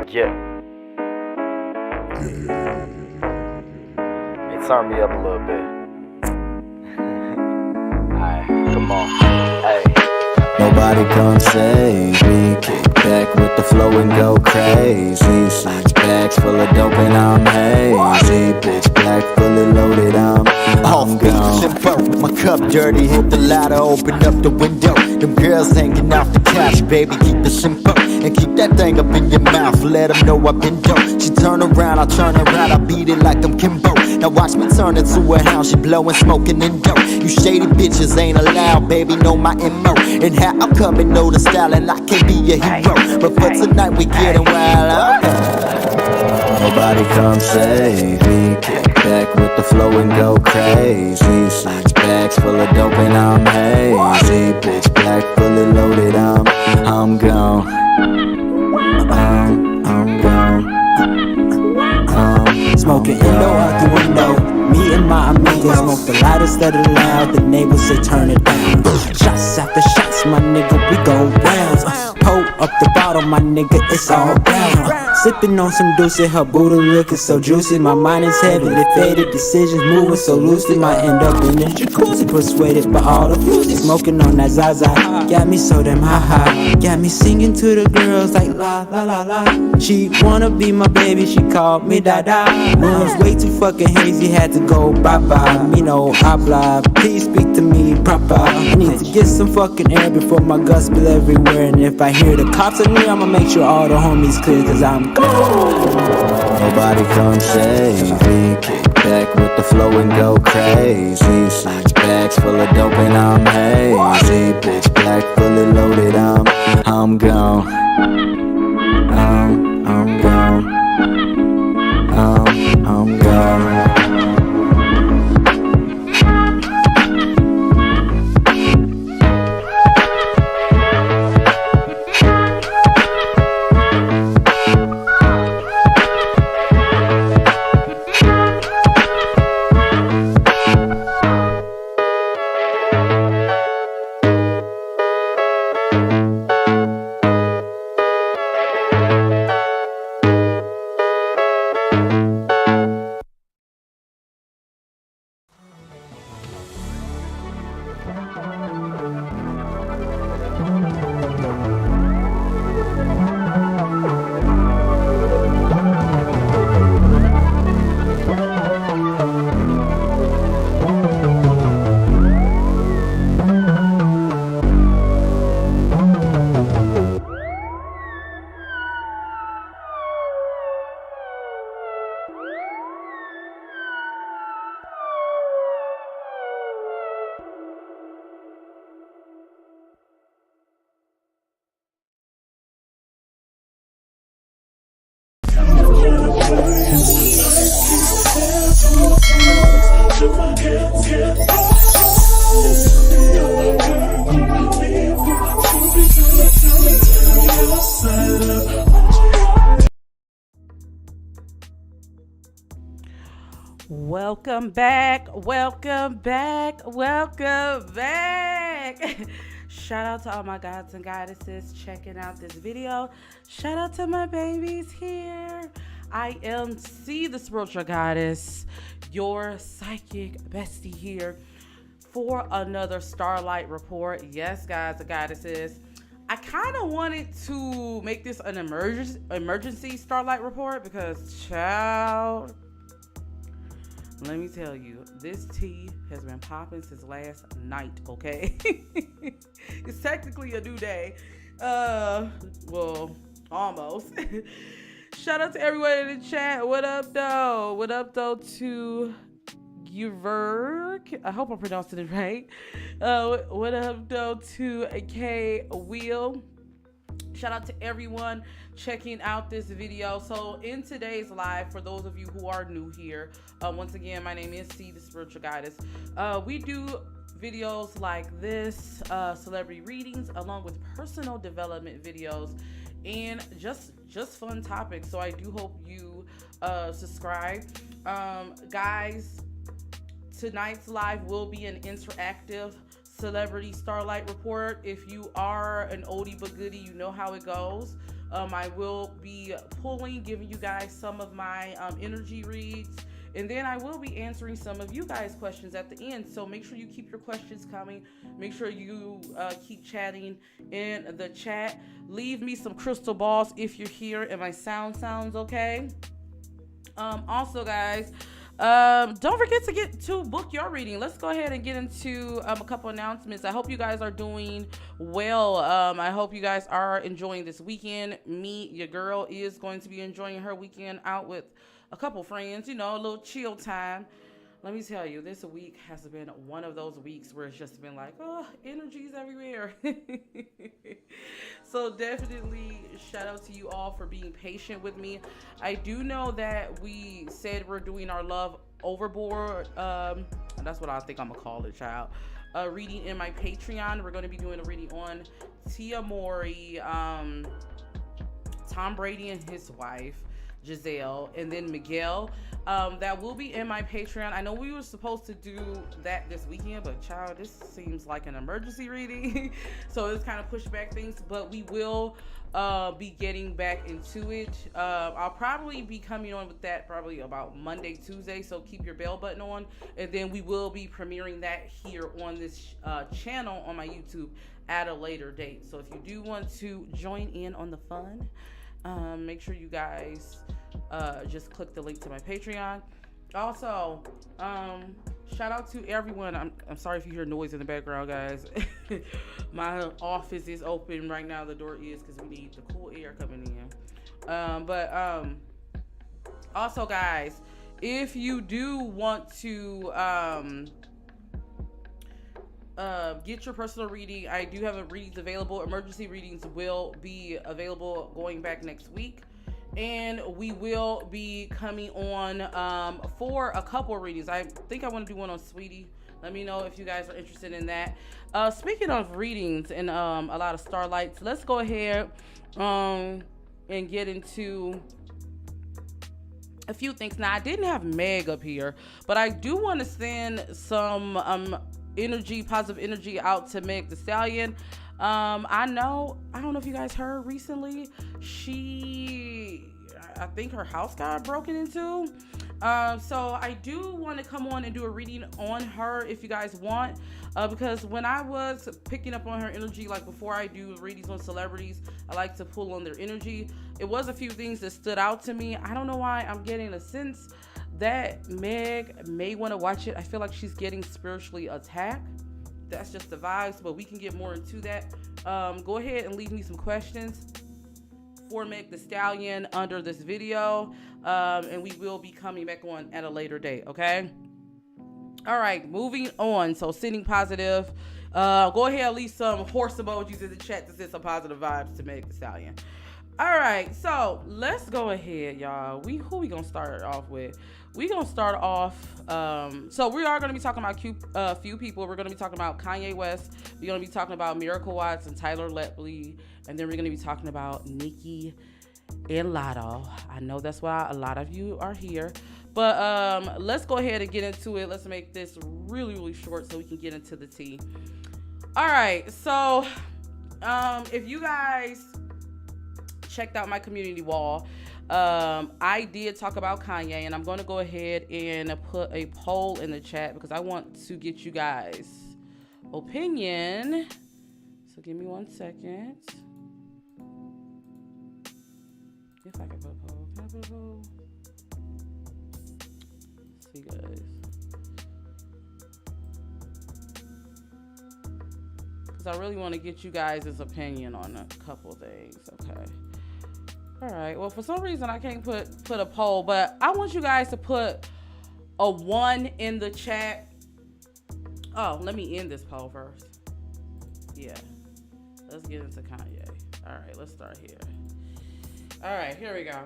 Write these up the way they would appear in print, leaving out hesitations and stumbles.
Yeah. Hey, turn me up a little bit. Alright, come on. Hey. Nobody come save me. Kick back with the flow and go crazy. 6 bags full of dope and I'm hazy. Bitch black, fully loaded, I'm gone. Simple, my cup dirty, hit the ladder, open up the window. Them girls hanging off the couch, baby, keep it simple. And keep that thing up in your mouth, let them know I've been dope. She turn around, I turn around, I beat it like I'm Kimbo. Now watch me turn into a hound, she blowing, smoking in dope. You shady bitches ain't allowed, baby, know my MO. And how I'm coming, know the style, and I can be a hero. But for tonight, we getting wild. Nobody come save me. Kick back with the flow and go crazy. 6 bags full of dope and I'm hazy. Bitch black, fully loaded, I'm gone. I'm gone. Smoking Indo out the window. Me and my amigos smoke the lightest of the loud. The neighbors say turn it down. Shots after shots, my nigga, we go rounds. Pull up the bottle, my nigga, it's all brown. Sipping on some deuce, her booty looking so juicy. My mind is heavily faded, decisions moving so loosely. Might end up in the jacuzzi, persuaded by all the music. Smoking on that Zaza, got me so damn high. Got me singing to the girls like la la la la. She wanna be my baby, she called me Dada. Room's way too fucking hazy, had to go bye-bye. Me no habla, please speak to me proper. I need to get some fucking air before my guts spill everywhere. And if I hear the cops on me, I'ma make sure all the homies clear, cause I'm gone. Nobody come save me. Kick back with the flow and go crazy. 6 bags full of dope and I'm hazy. Bitch black, fully loaded, I'm gone. I'm gone. I'm gone. Welcome back. Shout out to all my gods and goddesses checking out this video. Shout out to my babies here. I am the spiritual goddess, your psychic bestie here for another Starlight report. Yes, guys and goddesses, I kind of wanted to make this an emergency Starlight report because, child, let me tell you, this tea has been popping since last night, okay? It's technically a new day. Well, almost. Shout out to everyone in the chat. What up, though? What up, though, to Uverk? I hope I'm pronouncing it right. What up, though, to K Wheel? Shout out to everyone checking out this video. So in today's live, for those of you who are new here, once again, my name is the spiritual goddess. We do videos like this, celebrity readings, along with personal development videos and just fun topics. So I do hope you subscribe. Guys, tonight's live will be an interactive celebrity starlight report. If you are an oldie but goodie, you know how it goes. I will be pulling, giving you guys some of my energy reads. And then I will be answering some of you guys' questions at the end. So make sure you keep your questions coming. Make sure you keep chatting in the chat. Leave me some crystal balls if you're here and my sound sounds okay. Also, guys, don't forget to book your reading. Let's go ahead and get into a couple announcements. I hope you guys are doing well. I hope you guys are enjoying this weekend. Me, your girl, is going to be enjoying her weekend out with a couple friends, you know, a little chill time. Let me tell you, this week has been one of those weeks where it's just been like, oh, energies everywhere. So definitely shout out to you all for being patient with me. I do know that we said we're doing our love overboard. That's what I think I'm gonna call it, child. Reading in my Patreon. We're gonna be doing a reading on Tia Mowry, Tom Brady and his wife, Giselle, and then Miguel. That will be in my Patreon. I know we were supposed to do that this weekend, but child, this seems like an emergency reading. So it's kind of pushed back things, but we will be getting back into it. I'll probably be coming on with that probably about Monday, Tuesday, so keep your bell button on. And then we will be premiering that here on this channel on my YouTube at a later date. So if you do want to join in on the fun, make sure you guys just click the link to my Patreon. Also, shout out to everyone. I'm sorry if you hear noise in the background, guys. My office is open right now. The door is because we need the cool air coming in. But also, guys, if you do want to get your personal reading, I do have readings available. Emergency readings will be available going back next week, and we will be coming on for a couple of readings. I think I want to do one on Sweetie. Let me know if you guys are interested in that. Speaking of readings and a lot of starlights, let's go ahead and get into a few things. Now, I didn't have Meg up here, but I do want to send some positive energy out to Meg the Stallion. I don't know if you guys heard recently, I think her house got broken into. So I do want to come on and do a reading on her if you guys want, because when I was picking up on her energy, like before I do readings on celebrities, I like to pull on their energy. It was a few things that stood out to me. I don't know why I'm getting a sense that Meg may want to watch it. I feel like she's getting spiritually attacked. That's just the vibes, but we can get more into that. Go ahead and leave me some questions for Meg the Stallion under this video, and we will be coming back on at a later date, okay? All right, moving on. So sending positive. Go ahead and leave some horse emojis in the chat to send some positive vibes to Meg the Stallion. All right, so let's go ahead, y'all. Who we gonna start off with? We gonna start off. So we are gonna be talking about a few people. We're gonna be talking about Kanye West. We're gonna be talking about Miracle Watts and Tyler Lepley, and then we're gonna be talking about Nicki and Latto. I know that's why a lot of you are here, but let's go ahead and get into it. Let's make this really, really short so we can get into the tea. All right, so if you guys checked out my community wall, I did talk about Kanye, and I'm going to go ahead and put a poll in the chat because I want to get you guys' opinion. So give me 1 second. If I can put a poll. Can I put a poll? Let's see, guys. Because I really want to get you guys' opinion on a couple things. Okay. All right. Well, for some reason I can't put a poll, but I want you guys to put a 1 in the chat. Oh, let me end this poll first. Yeah. Let's get into Kanye. All right, let's start here. All right, here we go.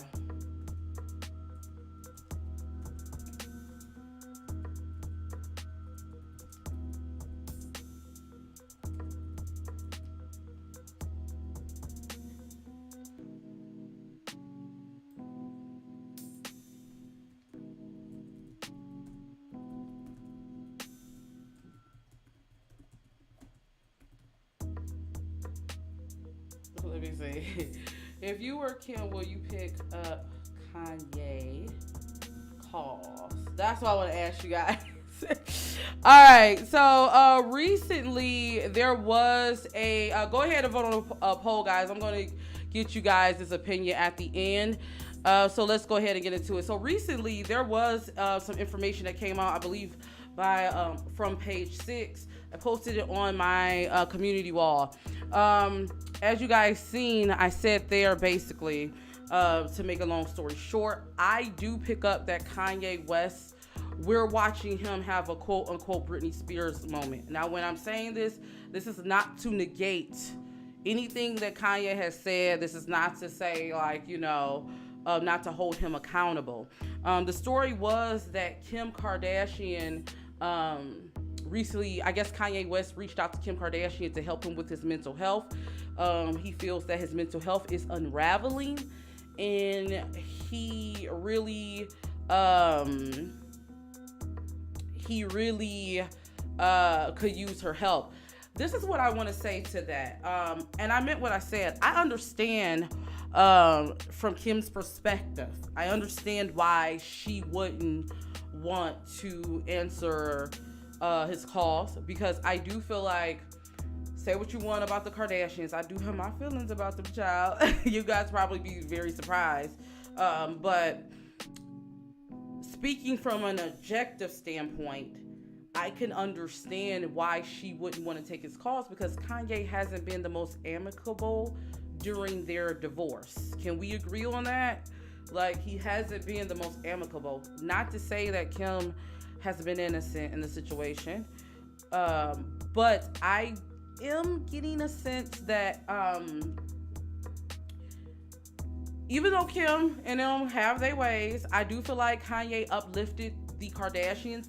Let me see. If you were Kim, will you pick up Kanye calls? That's what I want to ask you guys. All right, so recently there was a go ahead and vote on a poll, guys. I'm going to get you guys' opinion at the end. So let's go ahead and get into it. So recently there was some information that came out, I believe, by from Page 6. I posted it on my community wall. As you guys seen, I said there basically, to make a long story short, I do pick up that Kanye West, we're watching him have a quote unquote Britney Spears moment. Now, when I'm saying this is not to negate anything that Kanye has said. This is not to say, like, not to hold him accountable. The story was that Kim Kardashian, recently, I guess Kanye West reached out to Kim Kardashian to help him with his mental health. He feels that his mental health is unraveling, and he really could use her help. This is what I want to say to that. And I meant what I said. I understand from Kim's perspective. I understand why she wouldn't want to answer his calls, because I do feel like, say what you want about the Kardashians, I do have my feelings about them, child. You guys probably be very surprised. But speaking from an objective standpoint, I can understand why she wouldn't want to take his calls, because Kanye hasn't been the most amicable during their divorce. Can we agree on that? Like, he hasn't been the most amicable. Not to say that Kim has been innocent in the situation, but I am getting a sense that even though Kim and them have their ways, I do feel like Kanye uplifted the Kardashians.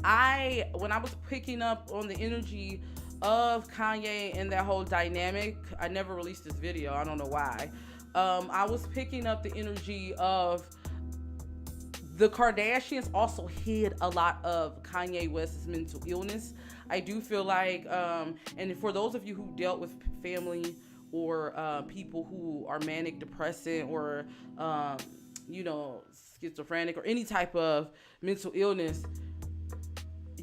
When I was picking up on the energy of Kanye and that whole dynamic, I never released this video, I don't know why. I was picking up the energy of the Kardashians also hid a lot of Kanye West's mental illness. I do feel like, and for those of you who dealt with family or people who are manic depressant or, schizophrenic or any type of mental illness,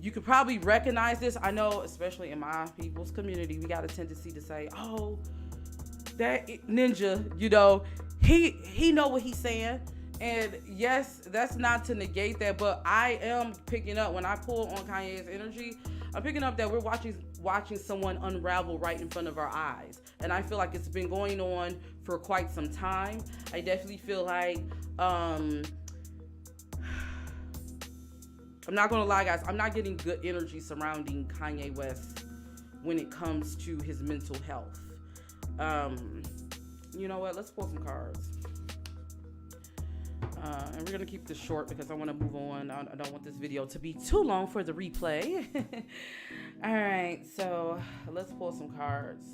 you could probably recognize this. I know, especially in my people's community, we got a tendency to say, oh, that ninja, he know what he's saying. And yes, that's not to negate that, but I am picking up, when I pull on Kanye's energy, I'm picking up that we're watching someone unravel right in front of our eyes. And I feel like it's been going on for quite some time. I definitely feel like, I'm not gonna lie, guys, I'm not getting good energy surrounding Kanye West when it comes to his mental health. You know what? Let's pull some cards. And we're gonna keep this short because I want to move on. I don't want this video to be too long for the replay. All right, so let's pull some cards.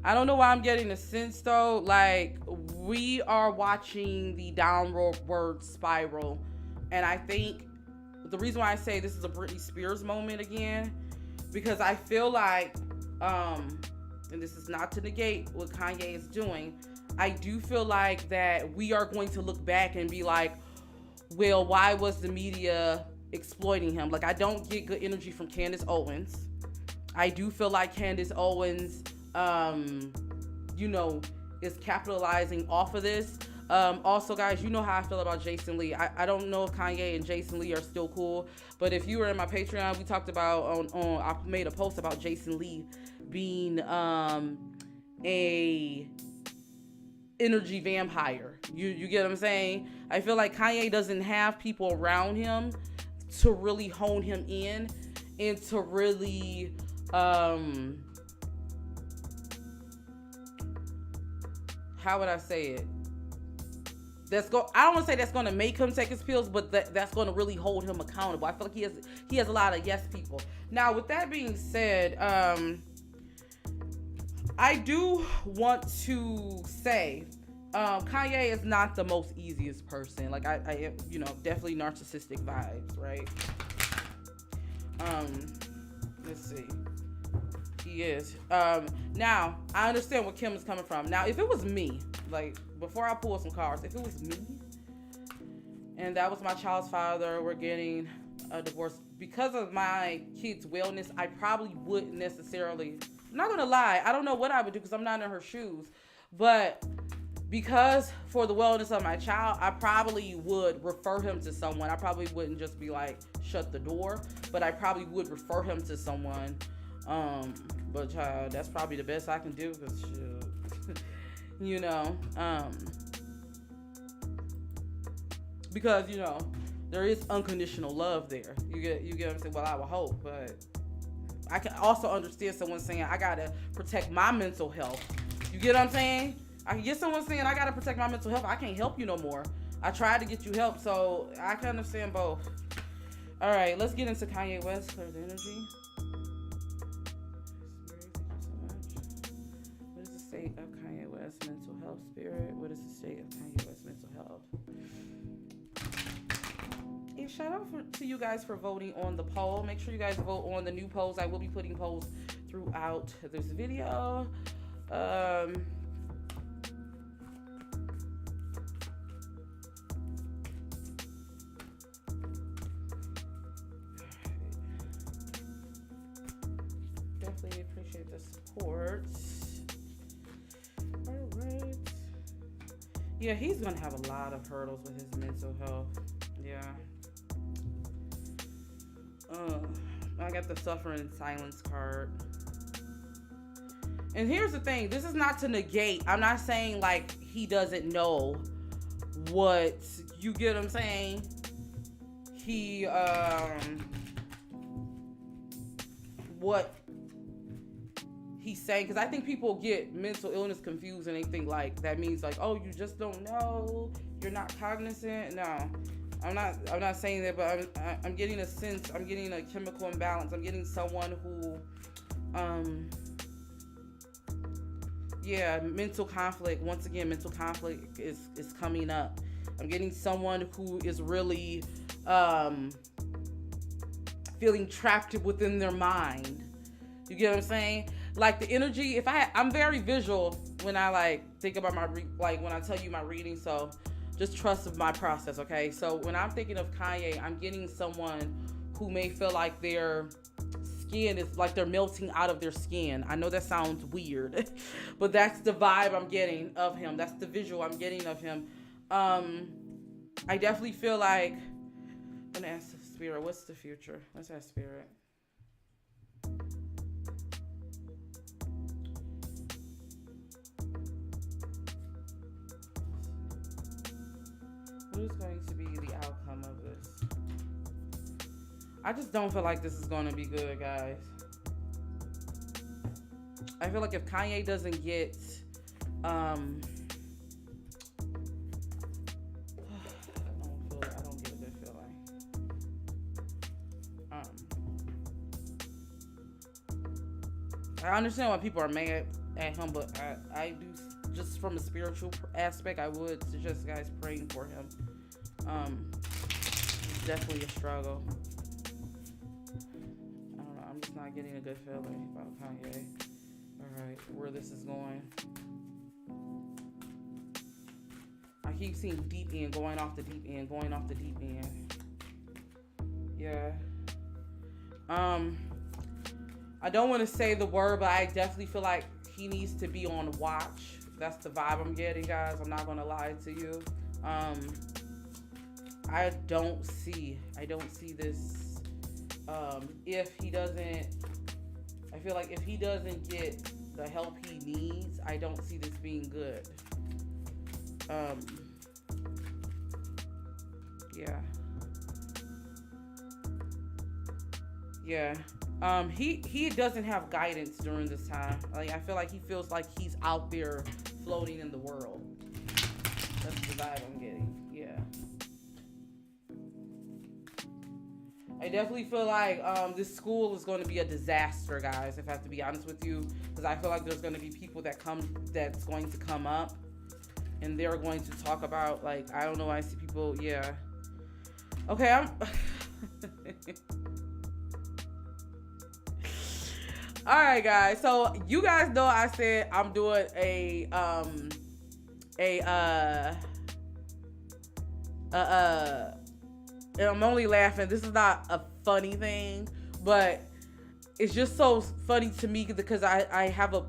I don't know why I'm getting a sense though, like we are watching the downward spiral. And I think the reason why I say this is a Britney Spears moment again, because I feel like, and this is not to negate what Kanye is doing, I do feel like that we are going to look back and be like, well, why was the media exploiting him? Like, I don't get good energy from Candace Owens. I do feel like Candace Owens, is capitalizing off of this. Also, guys, you know how I feel about Jason Lee. I don't know if Kanye and Jason Lee are still cool, but if you were in my Patreon, we talked about I made a post about Jason Lee being a energy vampire. You get what I'm saying? I feel like Kanye doesn't have people around him to really hone him in and to really how would I say it? I don't want to say that's going to make him take his pills, but that's going to really hold him accountable. I feel like he has a lot of yes people. Now, with that being said, I do want to say Kanye is not the most easiest person. Like I definitely narcissistic vibes, right? Let's see. He is. Now I understand where Kim is coming from. Now, if it was me, like before I pull some cards, if it was me and that was my child's father, we're getting a divorce because of my kid's wellness, I probably wouldn't necessarily. I'm not gonna lie. I don't know what I would do because I'm not in her shoes, but because for the wellness of my child, I probably would refer him to someone. I probably wouldn't just be like, shut the door, but I probably would refer him to someone. But child, that's probably the best I can do because you know, because you know, there is unconditional love there. You get what I'm saying? Well, I would hope, but I can also understand someone saying I gotta protect my mental health. You get what I'm saying? I can get someone saying I gotta protect my mental health. I can't help you no more. I tried to get you help, so I can understand both. All right, let's get into Kanye West. Clear the energy. What is the state of Kanye West's mental health, Spirit? What is the state of Kanye West's mental health? And shout out to you guys for voting on the poll. Make sure you guys vote on the new polls. I will be putting polls throughout this video. Definitely appreciate the support. All right. Yeah, he's gonna have a lot of hurdles with his mental health. Yeah. I got the suffering in silence card. And here's the thing. This is not to negate. I'm not saying like he doesn't know what, you get what I'm saying? He, what he's saying, because I think people get mental illness confused and they think like that means like, oh, you just don't know, you're not cognizant. No, I'm not saying that, but I'm getting a sense, I'm getting a chemical imbalance. I'm getting someone who, yeah, mental conflict. Once again, mental conflict is coming up. I'm getting someone who is really feeling trapped within their mind. You get what I'm saying? Like the energy, I'm very visual when I like think about when I tell you my reading, so just trust my process, okay? So when I'm thinking of Kanye, I'm getting someone who may feel like their skin is like they're melting out of their skin. I know that sounds weird, but that's the vibe I'm getting of him. That's the visual I'm getting of him. I definitely feel like, I'm gonna ask the Spirit, what's the future? Let's ask Spirit. What is going to be the outcome of this? I just don't feel like this is going to be good, guys. I feel like if Kanye doesn't get, I don't get a good feeling. I understand why people are mad at him, but I do, just from a spiritual aspect, I would suggest guys praying for him. It's definitely a struggle. I don't know. I'm just not getting a good feeling about Kanye. All right, where this is going. I keep seeing deep end, going off the deep end, going off the deep end. Yeah. I don't want to say the word, but I definitely feel like he needs to be on watch. That's the vibe I'm getting, guys. I'm not gonna lie to you. I don't see this. If he doesn't, I feel like if he doesn't get the help he needs, I don't see this being good. Yeah. He doesn't have guidance during this time. Like, I feel like he feels like he's out there floating in the world. That's the vibe I'm getting. Yeah. I definitely feel like this school is going to be a disaster, guys, if I have to be honest with you. Because I feel like there's going to be people that's going to come up. And they're going to talk about, like, I don't know, I see people, yeah. Okay, All right, guys. So you guys know I said I'm doing and I'm only laughing. This is not a funny thing, but it's just so funny to me because I have a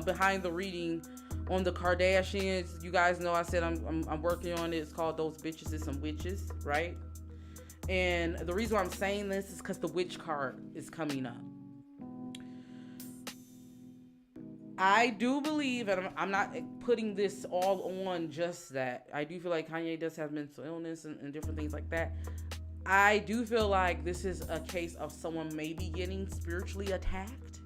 behind the reading on the Kardashians. You guys know I said I'm working on it. It's called Those Bitches Is Some Witches, right? And the reason why I'm saying this is because the witch card is coming up. I do believe, and I'm not putting this all on just that. I do feel like Kanye does have mental illness and different things like that. I do feel like this is a case of someone maybe getting spiritually attacked.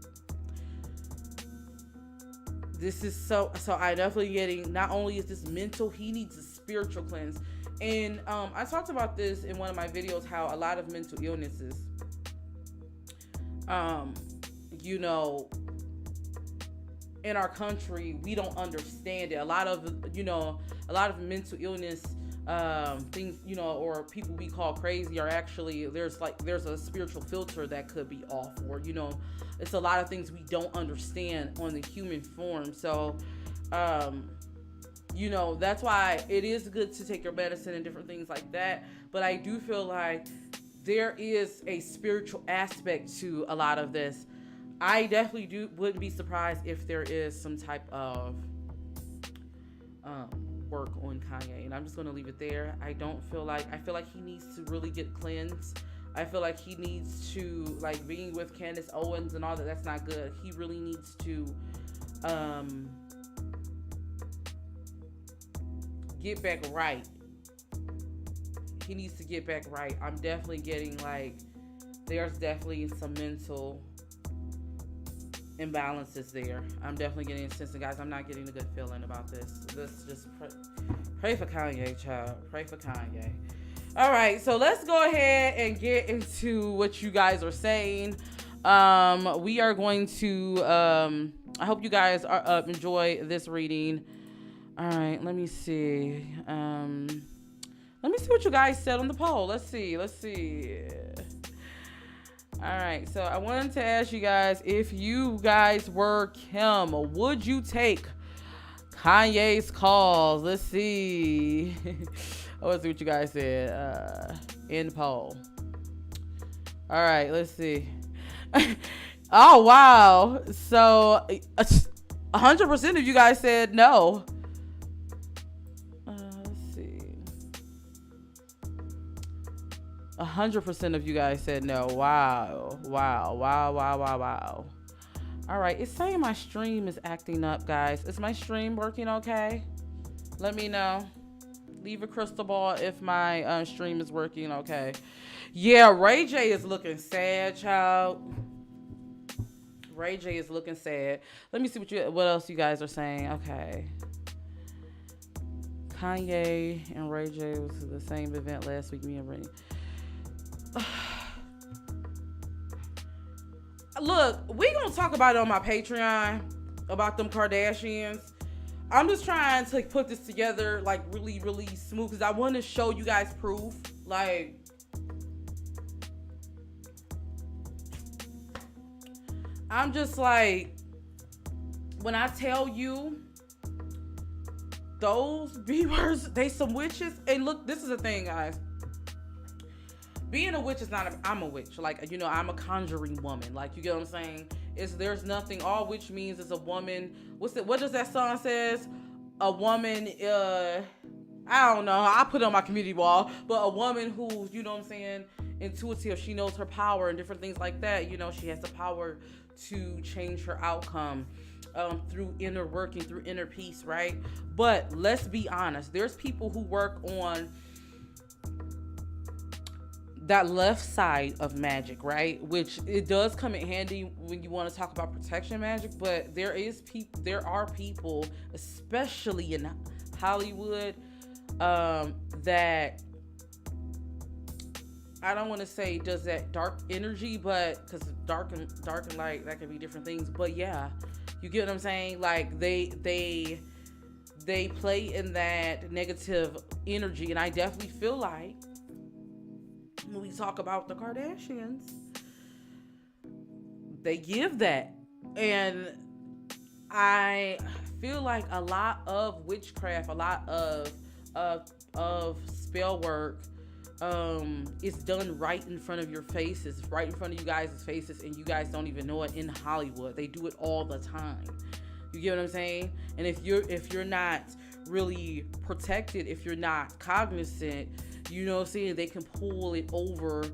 This is so I definitely getting, not only is this mental, he needs a spiritual cleanse. And I talked about this in one of my videos, how a lot of mental illnesses, you know, in our country, we don't understand it. A lot of mental illness things, you know, or people we call crazy are actually, there's a spiritual filter that could be off, or, you know, it's a lot of things we don't understand on the human form. So, you know, that's why it is good to take your medicine and different things like that. But I do feel like there is a spiritual aspect to a lot of this. I definitely wouldn't be surprised if there is some type of work on Kanye, and I'm just gonna leave it there. I feel like he needs to really get cleansed. I feel like he needs to, like, being with Candace Owens and all that, that's not good. He really needs to get back right. He needs to get back right. I'm definitely getting, like, there's definitely some mental imbalances there. I'm definitely getting a sense, and guys, I'm not getting a good feeling about this. Just pray for Kanye, child. Pray for Kanye. All right, so let's go ahead and get into what you guys are saying. We are going to, I hope you guys enjoy this reading. All right, let me see. Let me see what you guys said on the poll. Let's see. All right, so I wanted to ask you guys, if you guys were Kim, would you take Kanye's calls? Let's see. I want to see what you guys said in the poll. All right, let's see. Oh, wow. So 100% of you guys said no. Let's see. 100% of you guys said no. Wow. All right, it's saying my stream is acting up, guys. Is my stream working okay? Let me know. Leave a crystal ball if my stream is working okay. Yeah, Ray J is looking sad, child. Ray J is looking sad. Let me see what else you guys are saying. Okay. Kanye and Ray J was at the same event last week. Me and Ray. Look, we gonna talk about it on my Patreon about them Kardashians. I'm just trying to put this together like really, really smooth because I want to show you guys proof. Like, I'm just like, when I tell you those B-words, they some witches. And look, this is the thing, guys. Being a witch is not, I'm a witch. Like, you know, I'm a conjuring woman. Like, you get what I'm saying? There's nothing, all witch means is a woman. What does that song says? A woman, I don't know. I put it on my community wall. But a woman who's, you know what I'm saying, intuitive. She knows her power and different things like that. You know, she has the power to change her outcome through inner working, through inner peace, right? But let's be honest. There's people who work on that left side of magic, right? Which it does come in handy when you want to talk about protection magic, but there are people, especially in Hollywood, that I don't want to say does that dark energy, but because dark and light, that can be different things. But yeah, you get what I'm saying? Like they play in that negative energy, and I definitely feel like when we talk about the Kardashians, they give that And I feel like a lot of witchcraft, a lot of spell work is done right in front of your faces, right in front of you guys' faces, and you guys don't even know it. In Hollywood, they do it all the time. You get what I'm saying? And if you're not really protected, if you're not cognizant, you know what I'm saying, they can pull it over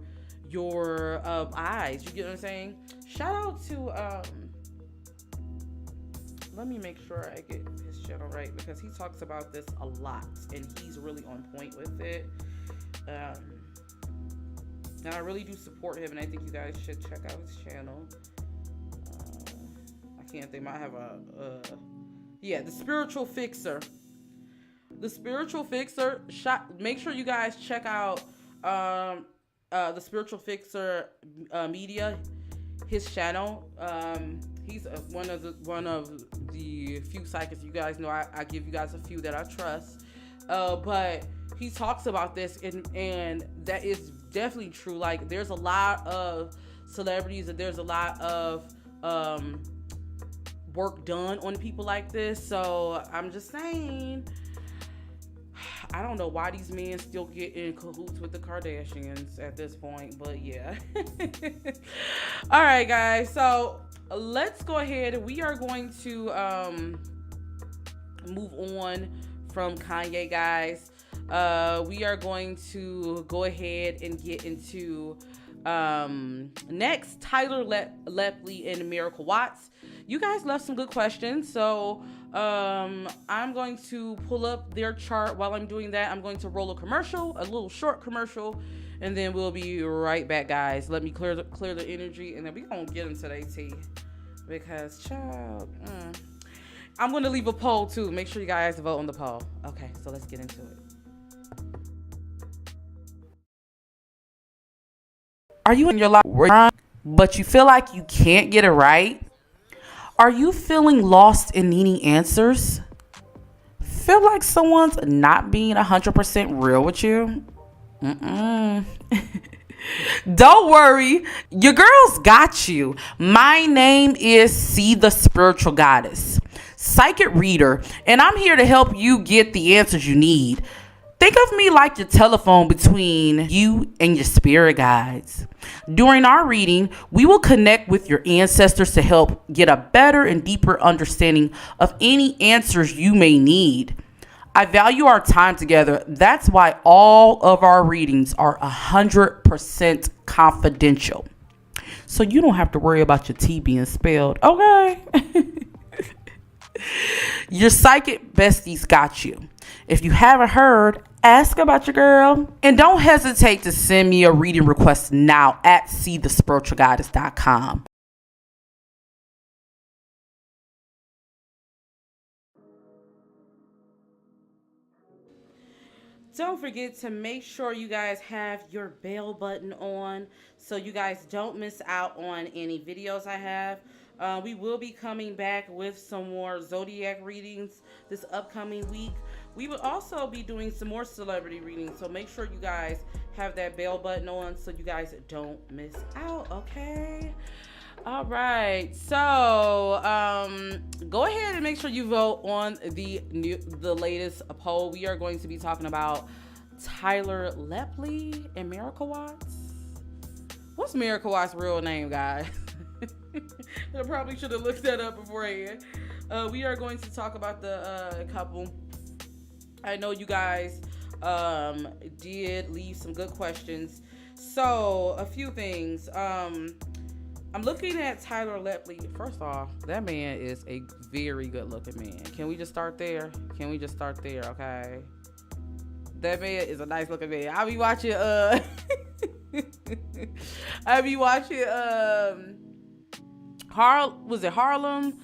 your eyes. You get what I'm saying? Shout out to let me make sure I get his channel right, because he talks about this a lot and he's really on point with it. And I really do support him, and I think you guys should check out his channel. I can't think. I have the Spiritual Fixer. The Spiritual Fixer. Make sure you guys check out the Spiritual Fixer media, his channel. He's one of the few psychics. You guys know I give you guys a few that I trust. But he talks about this, and that is definitely true. Like, there's a lot of celebrities and there's a lot of work done on people like this. So I'm just saying, I don't know why these men still get in cahoots with the Kardashians at this point, but yeah. All right, guys. So let's go ahead. We are going to move on from Kanye, guys. We are going to go ahead and get into next, Tyler Lepley and Miracle Watts. You guys left some good questions, so I'm going to pull up their chart. While I'm doing that, I'm going to roll a commercial, a little short commercial, and then we'll be right back, guys. Let me clear the energy, and then we're gonna get into their tea, because child, I'm gonna leave a poll too. Make sure you guys vote on the poll. Okay, so let's get into it. Are you in your life but you feel like you can't get it right? Are you feeling lost and needing answers? Feel like someone's not being 100% real with you? Don't worry, your girl's got you. My name is C, the Spiritual Goddess, psychic reader, and I'm here to help you get the answers you need. Think of me like your telephone between you and your spirit guides. During our reading, we will connect with your ancestors to help get a better and deeper understanding of any answers you may need. I value our time together. That's why all of our readings are 100% confidential. So you don't have to worry about your T being spelled, okay? Your psychic besties got you. If you haven't heard, ask about your girl. And don't hesitate to send me a reading request now at ceethebeautydiva.com. Don't forget to make sure you guys have your bell button on so you guys don't miss out on any videos I have. We will be coming back with some more zodiac readings this upcoming week. We will also be doing some more celebrity readings, so make sure you guys have that bell button on so you guys don't miss out, okay? All right, so go ahead and make sure you vote on the latest poll. We are going to be talking about Tyler Lepley and Miracle Watts. What's Miracle Watts' real name, guys? I probably should have looked that up beforehand. We are going to talk about the couple. I know you guys did leave some good questions. So a few things. I'm looking at Tyler Lepley. First off, that man is a very good looking man. Can we just start there? Okay. That man is a nice looking man. I'll be watching Harlem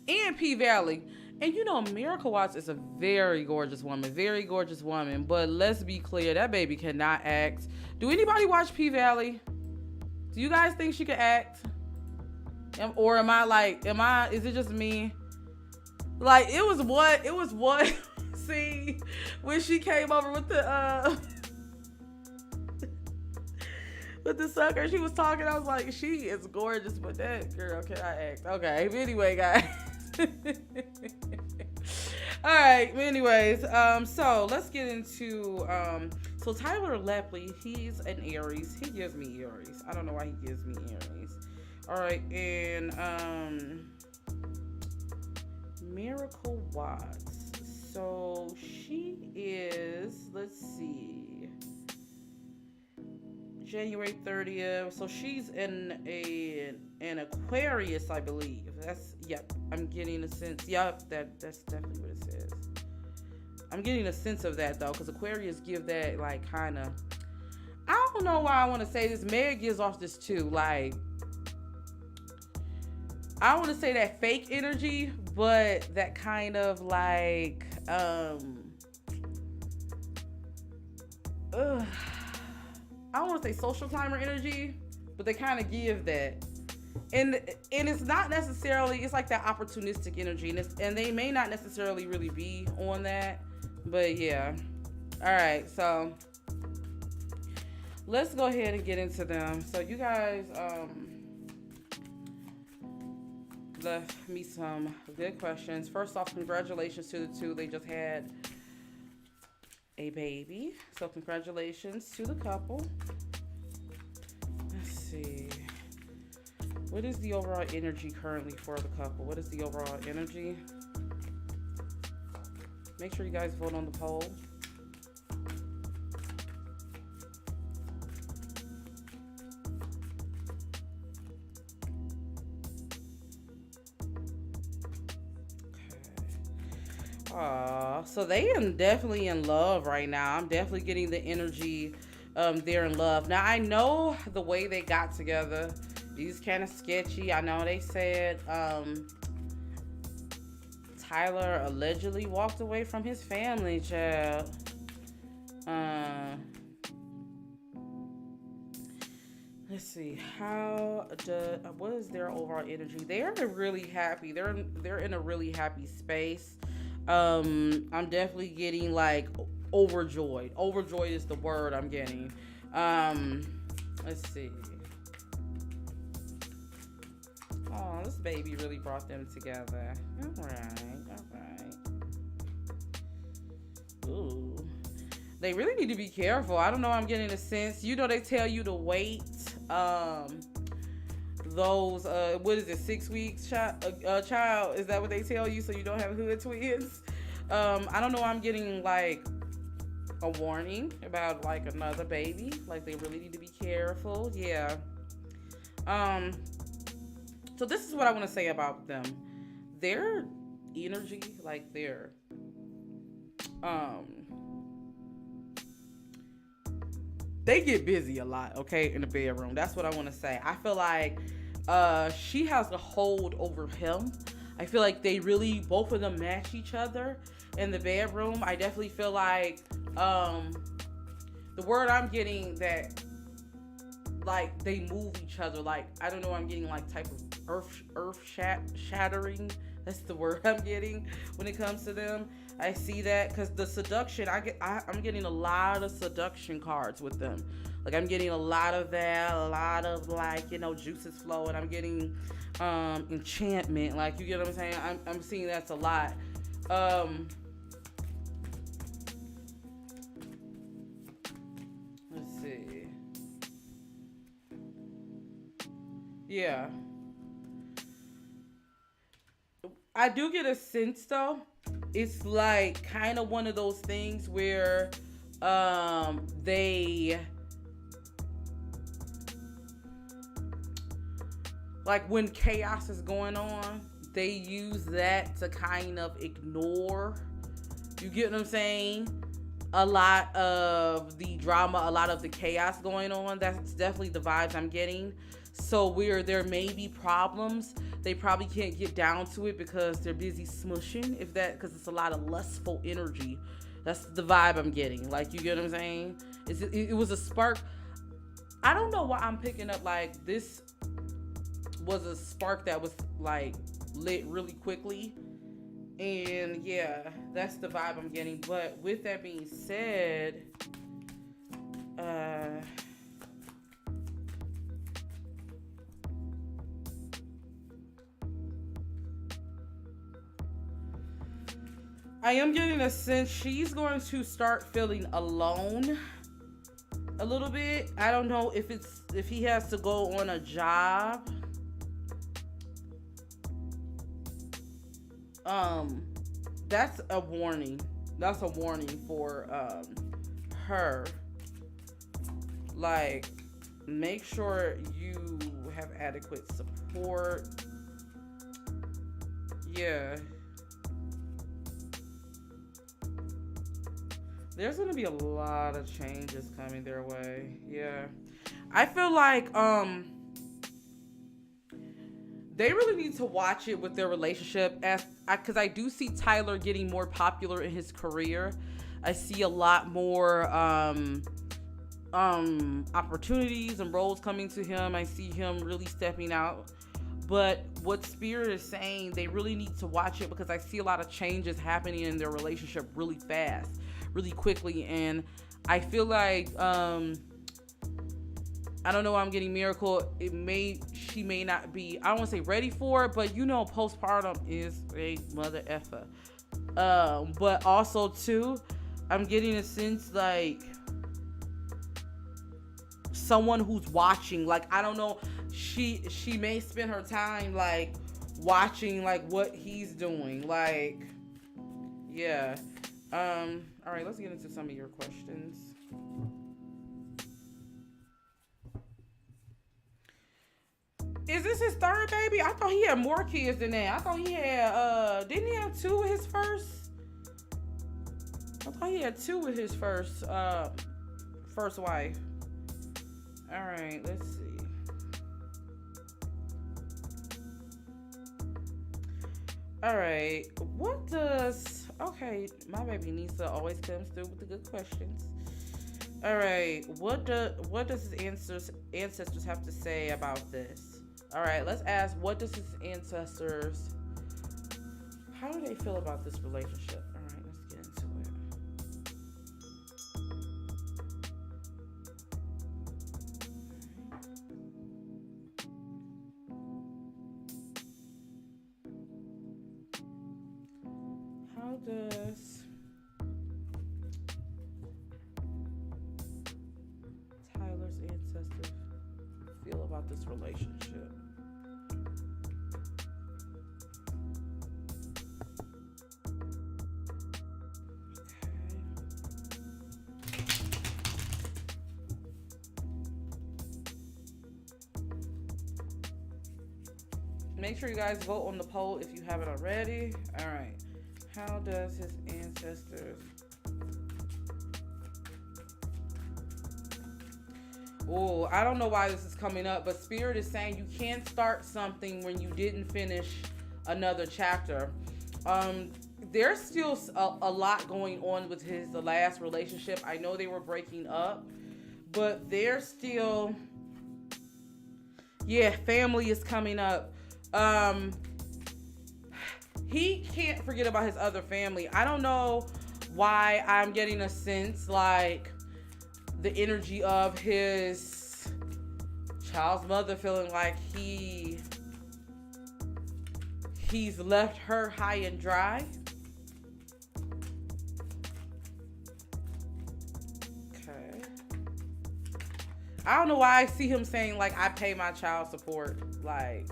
and P Valley. And you know, Miracle Watts is a very gorgeous woman. But let's be clear, that baby cannot act. Do anybody watch P Valley? Do you guys think she can act? Or is it just me? Like, it was one scene when she came over with the But the sucker, she was talking, I was like, she is gorgeous, but that girl cannot act. Okay, but anyway, guys. All right, anyways, so let's get into, so Tyler Lepley, he's an Aries. He gives me Aries. I don't know why he gives me Aries. All right, and, Miracle Watts. So she is, let's see, January 30th. So she's in an Aquarius, I believe. That's, yep, I'm getting a sense. Yep, that's definitely what it says. I'm getting a sense of that though, because Aquarius give that like kind of, I don't know why I want to say this. Meg gives off this too, like, I don't want to say that fake energy, but that kind of like, I don't want to say social climber energy, but they kind of give that. And it's not necessarily, it's like that opportunistic energy, and they may not necessarily really be on that, but yeah. All right, so let's go ahead and get into them. So you guys left me some good questions. First off, congratulations to the two. They just had a baby, so congratulations to the couple. Let's see, what is the overall energy currently for the couple? What is the overall energy? Make sure you guys vote on the poll. So they are definitely in love right now. I'm definitely getting the energy they're in love. Now, I know the way they got together is kind of sketchy. I know they said Tyler allegedly walked away from his family, child. Let's see, what is their overall energy? They're really happy. They're in a really happy space. I'm definitely getting like overjoyed. Overjoyed is the word I'm getting. Let's see. Oh, this baby really brought them together. All right. Ooh. They really need to be careful. I don't know, I'm getting a sense. You know, they tell you to wait. Those, what is it, 6 weeks child? Is that what they tell you so you don't have hood twins? I don't know, I'm getting like a warning about like another baby. Like they really need to be careful. Yeah. So this is what I want to say about them. Their energy, like their they get busy a lot, okay, in the bedroom. That's what I want to say. I feel like she has a hold over him. I feel like they really, both of them match each other in the bedroom. I definitely feel like the word I'm getting that like they move each other. Like, I don't know, I'm getting like type of earth shattering. That's the word I'm getting when it comes to them. I see that because the seduction, I'm getting a lot of seduction cards with them. Like I'm getting a lot of that, a lot of like, you know, juices flowing. I'm getting enchantment. Like, you get what I'm saying? I'm seeing that's a lot. Let's see. Yeah. I do get a sense though. It's like kind of one of those things where they like when chaos is going on, they use that to kind of ignore, you get what I'm saying, a lot of the drama, a lot of the chaos going on. That's definitely the vibes I'm getting. So where there may be problems, they probably can't get down to it because they're busy smushing, because it's a lot of lustful energy. That's the vibe I'm getting. Like, you get what I'm saying? It was a spark. I don't know why I'm picking up like this was a spark that was like lit really quickly. And yeah, that's the vibe I'm getting. But with that being said, I am getting a sense she's going to start feeling alone a little bit. I don't know if he has to go on a job. That's a warning. That's a warning for her. Like, make sure you have adequate support. Yeah. There's gonna be a lot of changes coming their way. Yeah. I feel like they really need to watch it with their relationship, because I do see Tyler getting more popular in his career. I see a lot more opportunities and roles coming to him. I see him really stepping out. But what Spirit is saying, they really need to watch it, because I see a lot of changes happening in their relationship really fast, really quickly. And I feel like I don't know why I'm getting Miracle. She may not be, I don't want to say ready for it, but you know, postpartum is a mother effer. But also too, I'm getting a sense like someone who's watching. Like, I don't know, she may spend her time like watching like what he's doing. Like, yeah. All right, let's get into some of your questions. Is this his third baby? I thought he had more kids than that. I thought he had, didn't he have two with his first? I thought he had two with his first wife. All right, let's see. All right, okay, my baby Nisa always comes through with the good questions. All right, what does his ancestors have to say about this? All right, let's ask, what does his ancestors, how do they feel about this relationship? All right, let's get into it. How does Tyler's ancestors feel about this relationship? Make sure you guys vote on the poll if you haven't already. All right. How does his ancestors... Oh, I don't know why this is coming up, but Spirit is saying you can't start something when you didn't finish another chapter. There's still a lot going on with the last relationship. I know they were breaking up, but there's still... Yeah, family is coming up. He can't forget about his other family. I don't know why I'm getting a sense like the energy of his child's mother feeling like he's left her high and dry. Okay. I don't know why I see him saying like, I pay my child support. Like,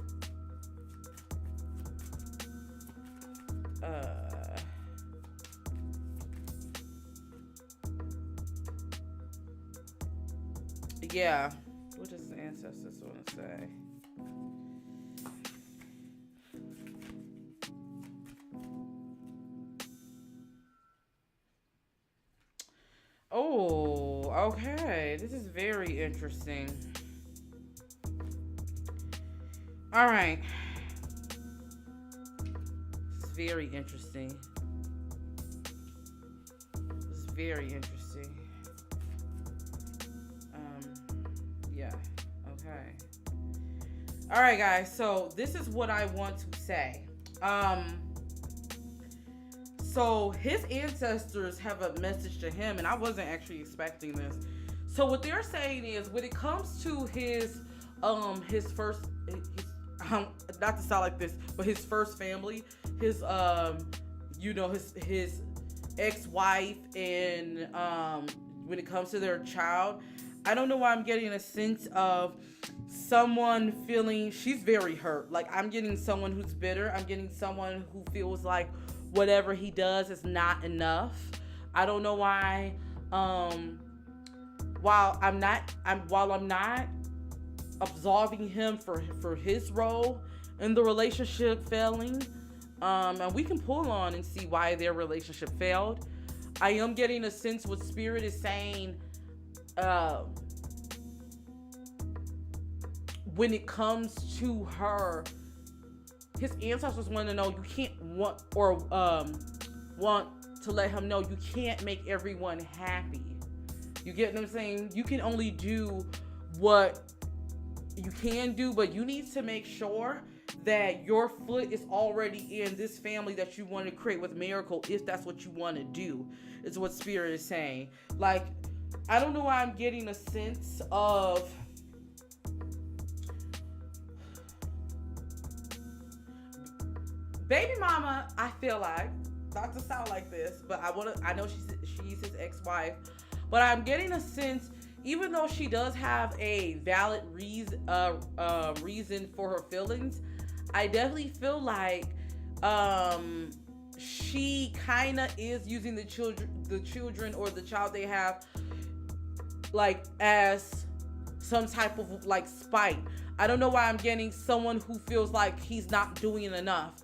yeah. What does the ancestors want to say? Oh, okay. This is very interesting. All right. This is very interesting. This is very interesting. Yeah. Okay. All right, guys. So this is what I want to say. So his ancestors have a message to him, and I wasn't actually expecting this. So what they're saying is, when it comes to his first, not to sound like this, but his first family, his you know, his ex-wife, and when it comes to their child, I don't know why I'm getting a sense of someone feeling she's very hurt. Like, I'm getting someone who's bitter. I'm getting someone who feels like whatever he does is not enough. I don't know why. While I'm not absolving him for his role in the relationship failing, and we can pull on and see why their relationship failed. I am getting a sense what Spirit is saying. When it comes to her, his ancestors want to know want to let him know you can't make everyone happy. You get what I'm saying? You can only do what you can do, but you need to make sure that your foot is already in this family that you want to create with Miracle, if that's what you want to do, is what Spirit is saying. Like, I don't know why I'm getting a sense of baby mama. I feel like, not to sound like this, but I know she's his ex-wife, but I'm getting a sense, even though she does have a valid reason for her feelings, I definitely feel like she kind of is using the children or the child they have, like, as some type of like spite. I don't know why I'm getting someone who feels like he's not doing enough.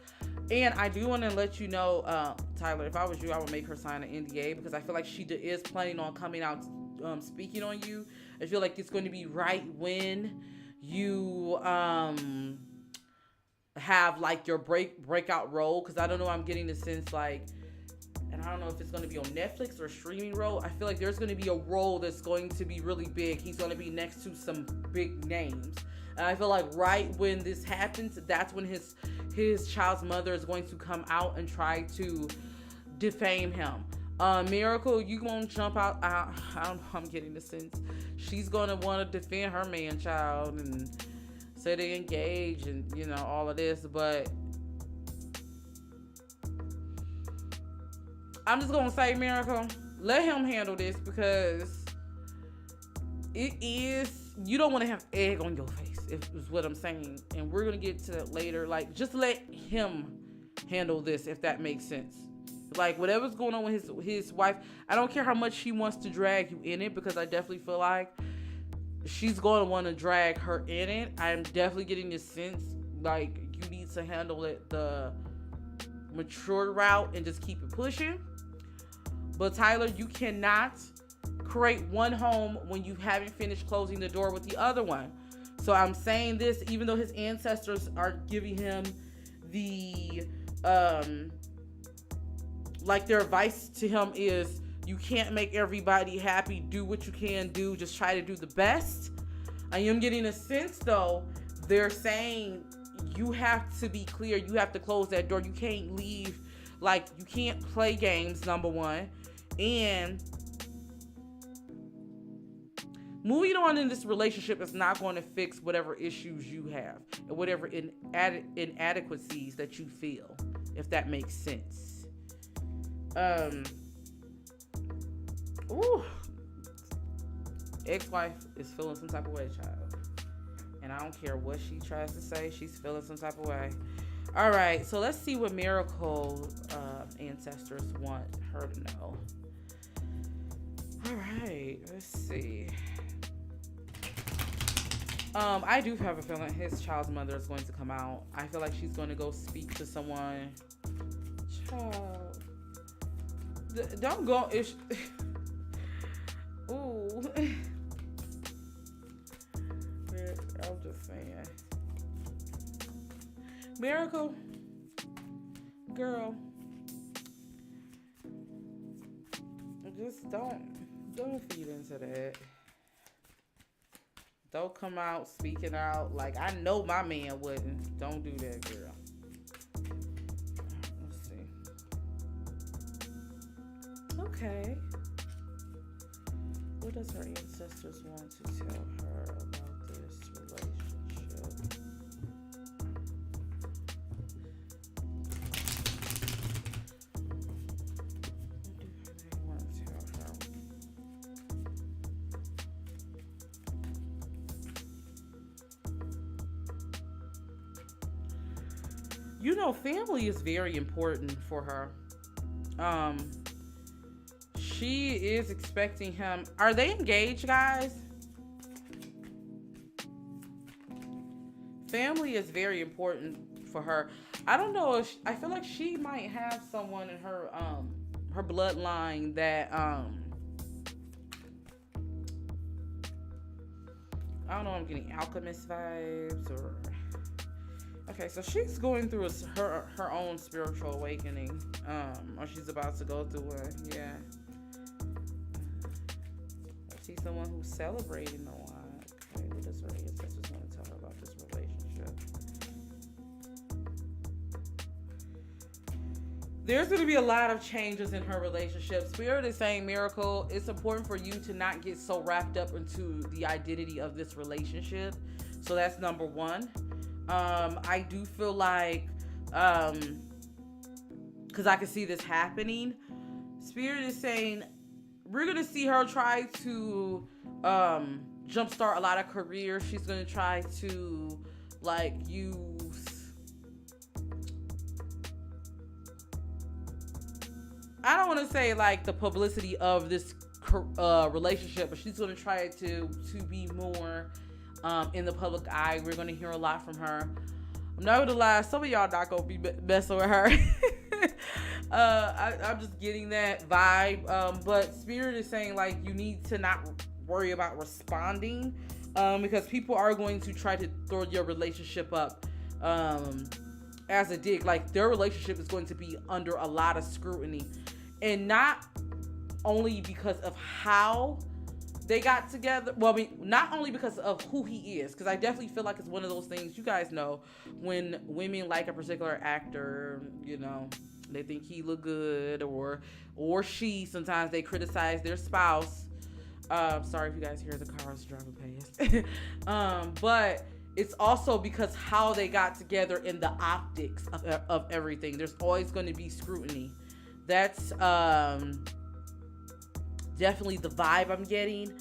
And I do want to let you know, Tyler, if I was you, I would make her sign an NDA, because I feel like she is planning on coming out speaking on you. I feel like it's going to be right when you have like your breakout role, because I don't know, I'm getting the sense like, and I don't know if it's going to be on Netflix or streaming role. I feel like there's going to be a role that's going to be really big. He's going to be next to some big names. And I feel like right when this happens, that's when his child's mother is going to come out and try to defame him. Miracle, you gonna jump out? I'm getting the sense she's gonna want to defend her man child and say they engage and, you know, all of this. But I'm just gonna say, Miracle, let him handle this, because you don't want to have egg on your face, is what I'm saying. And we're gonna get to that later. Like, just let him handle this, if that makes sense. Like, whatever's going on with his wife, I don't care how much she wants to drag you in it, because I definitely feel like she's going to want to drag her in it. I'm definitely getting this sense like you need to handle it the mature route and just keep it pushing. But Tyler, you cannot create one home when you haven't finished closing the door with the other one. So I'm saying this, even though his ancestors are giving him the like, their advice to him is, you can't make everybody happy. Do what you can do. Just try to do the best. I am getting a sense, though, they're saying you have to be clear. You have to close that door. You can't leave. Like, you can't play games, number one. And moving on in this relationship is not going to fix whatever issues you have and whatever inadequacies that you feel, if that makes sense. Ex-wife is feeling some type of way, child. And I don't care what she tries to say, she's feeling some type of way. All right, so let's see what Miracle ancestors want her to know. All right, let's see. I do have a feeling his child's mother is going to come out. I feel like she's going to go speak to someone. Child. Don't go. Ooh. I'm just saying. Miracle. Girl. Just don't feed into that. Don't come out speaking out. Like, I know my man wouldn't. Don't do that, girl. Let's see. Okay. What does her ancestors want to tell her about this relationship? You know, family is very important for her. She is expecting him. Are they engaged, guys? Family is very important for her. I don't know if I feel like she might have someone in her her bloodline that I don't know, I'm getting alchemist vibes or okay, so she's going through her own spiritual awakening. Or she's about to go through one, yeah. She's someone who's celebrating a lot. Okay, what does her ancestors want to tell her about this relationship? There's going to be a lot of changes in her relationship. Spirit is saying, Miracle, it's important for you to not get so wrapped up into the identity of this relationship. So that's number one. I do feel like, because I can see this happening, Spirit is saying, we're going to see her try to jumpstart a lot of careers. She's going to try to, like, use... I don't want to say, like, the publicity of this relationship, but she's going to try to be more in the public eye. We're going to hear a lot from her. I'm not going to lie, some of y'all not going to be messing with her. I'm just getting that vibe. But Spirit is saying, like, you need to not worry about responding because people are going to try to throw your relationship up as a dig. Like, their relationship is going to be under a lot of scrutiny. And not only because of how they got together. Well, I mean, not only because of who he is, because I definitely feel like it's one of those things, you guys know, when women like a particular actor, you know, they think he look good, or she, sometimes they criticize their spouse. Sorry if you guys hear the cars driving past. But it's also because how they got together in the optics of everything. There's always going to be scrutiny. That's definitely the vibe I'm getting.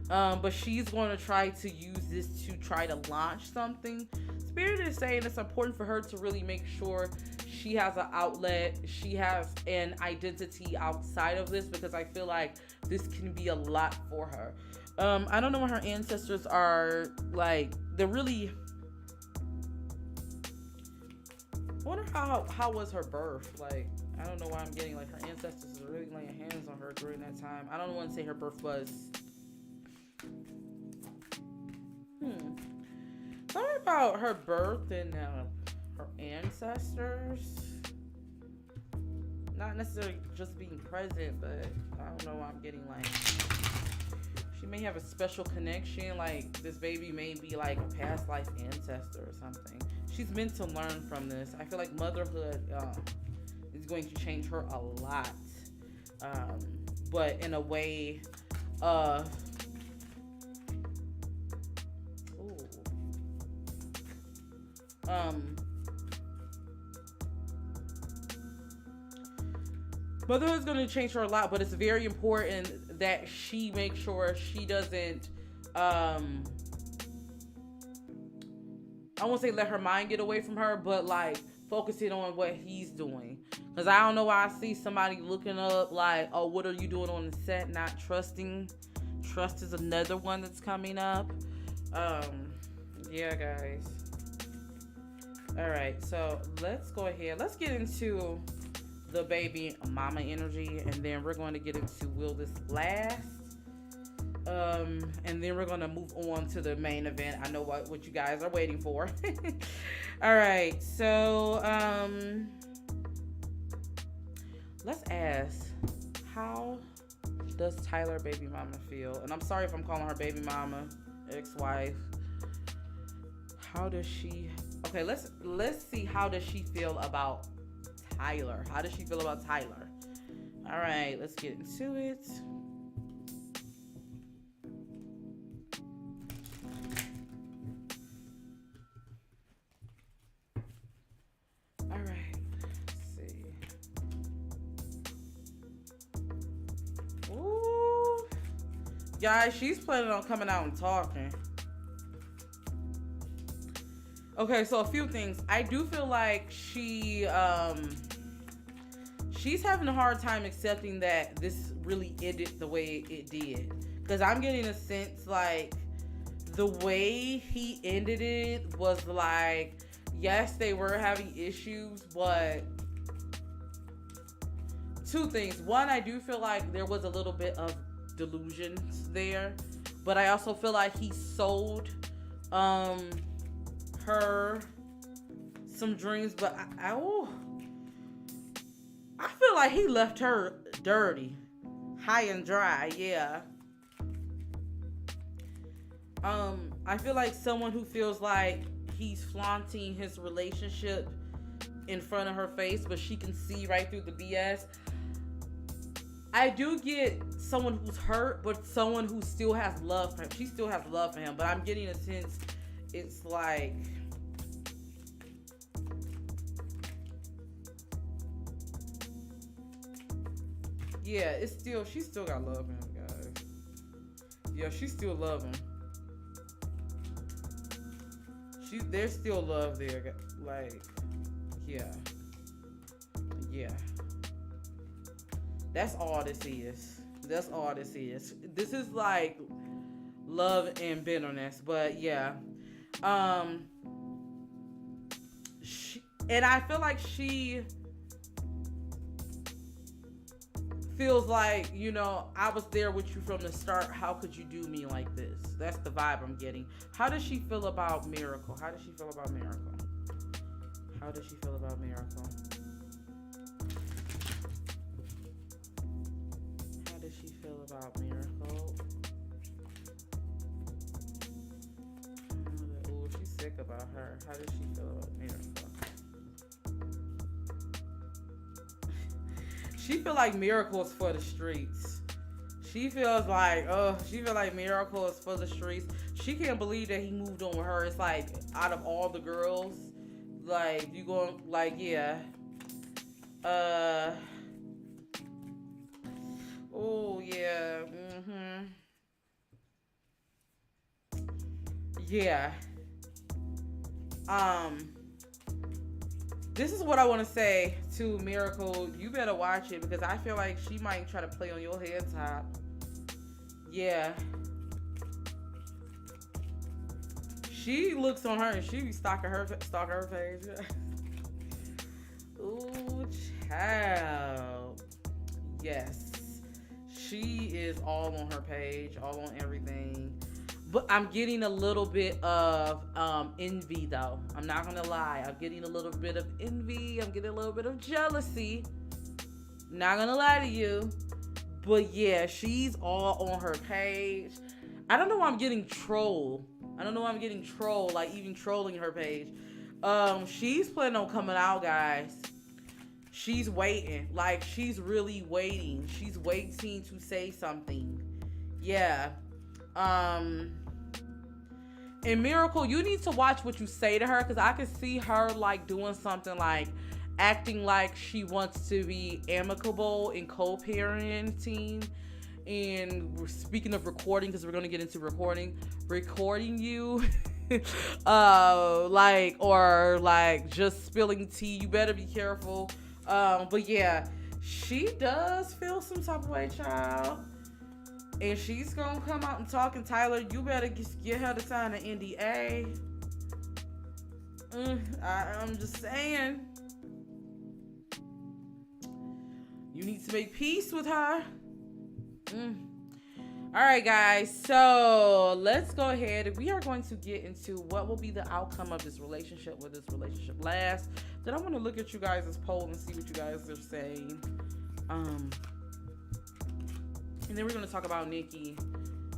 But she's going to try to use this to try to launch something. Spirit is saying it's important for her to really make sure she has an outlet, she has an identity outside of this, because I feel like this can be a lot for her. I don't know what her ancestors are like. They're really... I wonder how was her birth? Like, I don't know why I'm getting like her ancestors are really laying hands on her during that time. I don't want to say her birth was. Something about her birth and her ancestors. Not necessarily just being present, but I don't know why I'm getting like. She may have a special connection. Like, this baby may be like a past life ancestor or something. She's meant to learn from this. I feel like motherhood is going to change her a lot, but in a way of motherhood is going to change her a lot, but it's very important that she makes sure she doesn't I won't say let her mind get away from her, but like focusing on what he's doing. Because I don't know why I see somebody looking up like, oh, what are you doing on the set? Not trusting. Trust is another one that's coming up. Yeah, guys. All right, so let's go ahead. Let's get into the baby mama energy, and then we're going to get into will this last? And then we're going to move on to the main event. I know what you guys are waiting for. All right, so let's ask, how does Tyler baby mama feel? And I'm sorry if I'm calling her baby mama, ex-wife. How does she... Okay, let's see, how does she feel about Tyler? How does she feel about Tyler? All right, let's get into it. All right, let's see. Ooh. Guys, she's planning on coming out and talking. Okay, so a few things. I do feel like she's having a hard time accepting that this really ended the way it did. Because I'm getting a sense like the way he ended it was like, yes, they were having issues, but two things. One, I do feel like there was a little bit of delusions there, but I also feel like he sold her some dreams, but I feel like he left her dirty, high and dry. Yeah. I feel like someone who feels like he's flaunting his relationship in front of her face, but she can see right through the BS. I do get someone who's hurt, but someone who still has love for him. She still has love for him, but I'm getting a sense it's like, yeah, it's still, she still got love for him, guys. Yeah, she still love him. There's still love there, like, yeah. That's all this is. That's all this is. This is like love and bitterness, but yeah. And I feel like she feels like, you know, I was there with you from the start. How could you do me like this? That's the vibe I'm getting. How does she feel about Miracle? How does she feel about Miracle? How does she feel about Miracle? How does she feel about Miracle? Oh, she's sick about her. How does she feel about Miracle? She feel like Miracle is for the streets. She feels like, Miracle is for the streets. She can't believe that he moved on with her. It's like, out of all the girls, like, you going, like, yeah. Oh, yeah. Yeah. This is what I want to say to Miracle. You better watch it, because I feel like she might try to play on your head top. Yeah. She looks on her and she be stalking her page. Ooh, child. Yes. She is all on her page, all on everything. But I'm getting a little bit of envy, though. I'm not going to lie. I'm getting a little bit of envy. I'm getting a little bit of jealousy. Not going to lie to you. But yeah, she's all on her page. I don't know why I'm getting troll. Like even trolling her page. She's planning on coming out, guys. She's waiting. Like, she's really waiting. She's waiting to say something. Yeah. And Miracle, you need to watch what you say to her, because I can see her like doing something like acting like she wants to be amicable in co-parenting. And speaking of recording, because we're going to get into recording you like just spilling tea. You better be careful. But yeah, she does feel some type of way, child. And she's gonna come out and talk. And Tyler, you better get her to sign an NDA. I'm just saying. You need to make peace with her. Alright, guys. So let's go ahead. We are going to get into what will be the outcome of this relationship, will this relationship last. Then I want to look at you guys' poll and see what you guys are saying. And then we're going to talk about Nicki,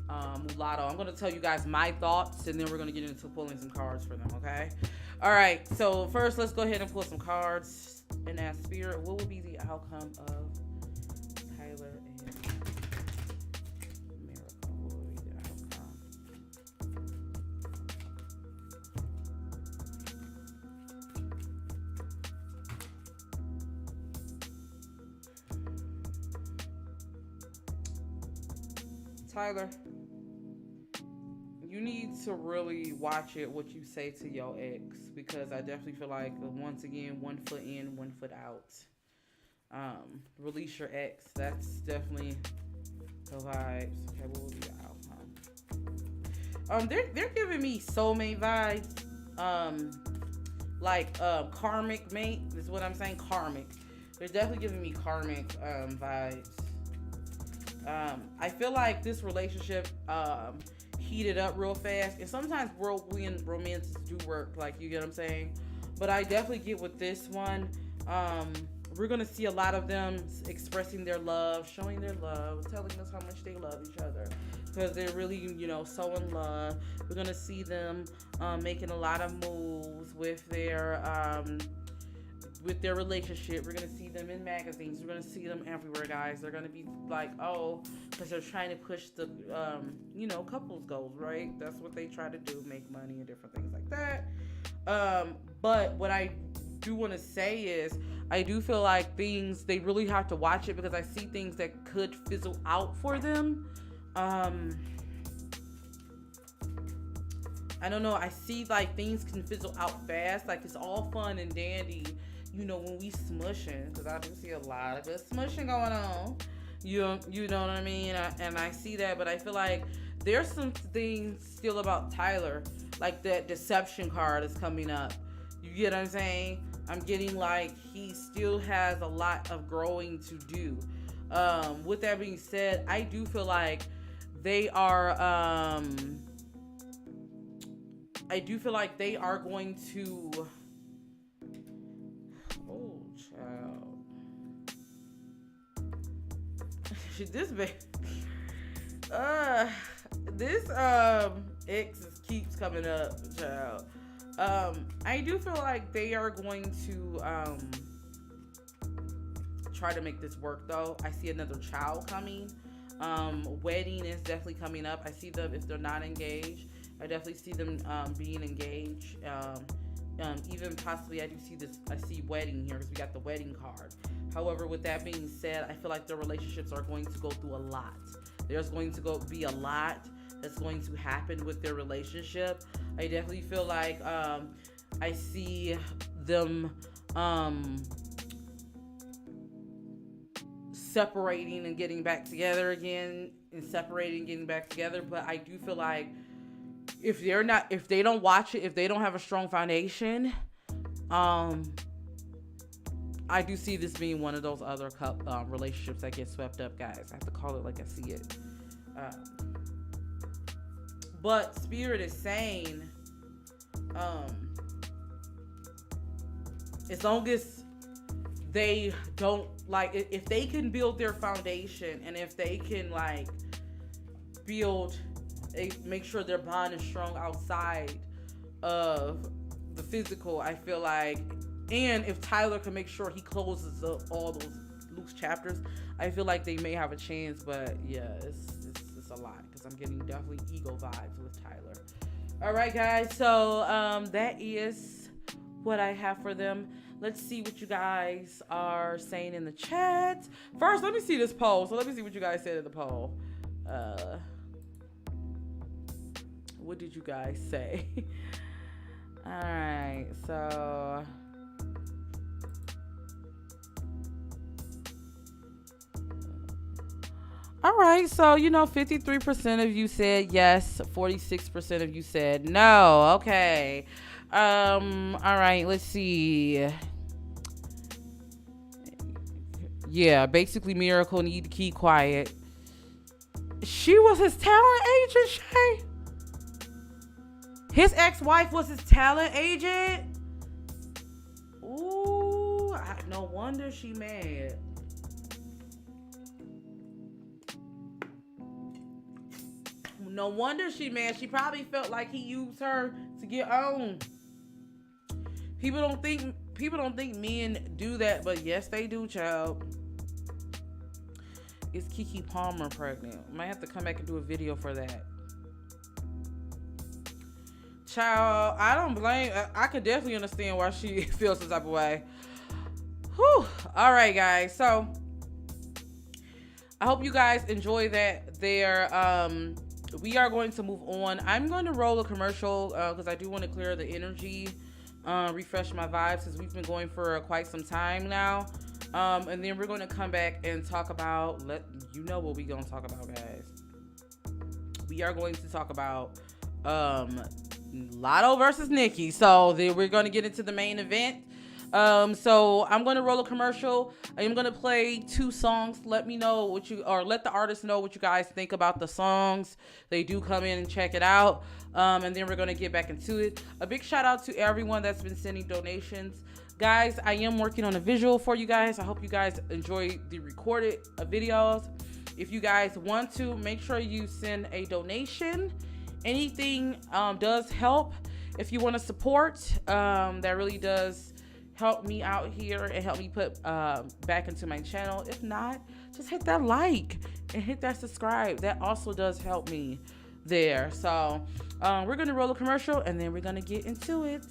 Latto. I'm going to tell you guys my thoughts, and then we're going to get into pulling some cards for them, okay? All right, so first, let's go ahead and pull some cards and ask Spirit, what will be the outcome of Tyler and Miracle? What will be the outcome? Tyler, you need to really watch it, what you say to your ex, because I definitely feel like, once again, one foot in, one foot out. Release your ex. That's definitely the vibes. Okay, what will be the outcome? They're giving me soulmate vibes. Karmic mate is what I'm saying. Karmic. They're definitely giving me karmic vibes. I feel like this relationship heated up real fast, and sometimes whirlwind romances do work, like, you get what I'm saying. But I definitely get with this one. We're gonna see a lot of them expressing their love, showing their love, telling us how much they love each other, because they're really, so in love. We're gonna see them making a lot of moves with their relationship. We're gonna see them in magazines. We're gonna see them everywhere, guys. They're gonna be like, oh, because they're trying to push the couples goals, right? That's what they try to do, make money and different things like that. But what I do want to say is, I do feel like they really have to watch it, because I see things that could fizzle out for them. I don't know. I see like things can fizzle out fast. Like, it's all fun and dandy, when we smushing, because I do see a lot of good smushing going on. You know what I mean? And I see that, but I feel like there's some things still about Tyler, like that deception card is coming up. You get what I'm saying? I'm getting like he still has a lot of growing to do. With that being said, I do feel like they are going to, oh child, this X keeps coming up, child. I do feel like they are going to try to make this work, though. I see another child coming. Wedding is definitely coming up. I see them, if they're not engaged, I definitely see them being engaged. Even possibly, I see wedding here, because we got the wedding card. However, with that being said, I feel like their relationships are going to go through a lot. There's going to be a lot that's going to happen with their relationship. I definitely feel like I see them separating and getting back together again, and separating and getting back together. But I do feel like if they don't watch it, if they don't have a strong foundation, I do see this being one of those other relationships that get swept up, guys. I have to call it like I see it. But Spirit is saying, as long as they don't, like, if they can build their foundation, and if they can like make sure their bond is strong outside of the physical, I feel like, and if Tyler can make sure he closes up all those loose chapters, I feel like they may have a chance. But yeah, it's a lot, because I'm getting definitely ego vibes with Tyler. All right, guys, so that is what I have for them. Let's see what you guys are saying in the chat. First, let me see this poll. So let me see what you guys said in the poll. What did you guys say? All right, so all right, so 53% of you said yes, 46% of you said no. Okay. All right, let's see. Yeah, basically Miracle need to keep quiet. She was his talent agent, Shay? His ex-wife was his talent agent? Ooh, no wonder she mad. No wonder she mad. She probably felt like he used her to get on. People don't think men do that, but yes, they do, child. Is Keke Palmer pregnant? Might have to come back and do a video for that. Child, I don't blame. I could definitely understand why she feels some type of way. Whew. All right, guys. So I hope you guys enjoy that. we are going to move on. I'm going to roll a commercial because I do want to clear the energy, refresh my vibes, since we've been going for quite some time now. And then we're going to come back and talk about, you know what we're going to talk about, guys. We are going to talk about Latto versus Nicki. So then we're going to get into the main event. So I'm going to roll a commercial. I am going to play 2 songs. Let me know what let the artists know what you guys think about the songs. They do come in and check it out. And then we're going to get back into it. A big shout out to everyone that's been sending donations. Guys, I am working on a visual for you guys. I hope you guys enjoy the recorded videos. If you guys want to, make sure you send a donation. Anything does help. If you want to support, that really does help me out here and help me put back into my channel. If not, just hit that like and hit that subscribe. That also does help me there. So we're gonna roll a commercial and then we're gonna get into it.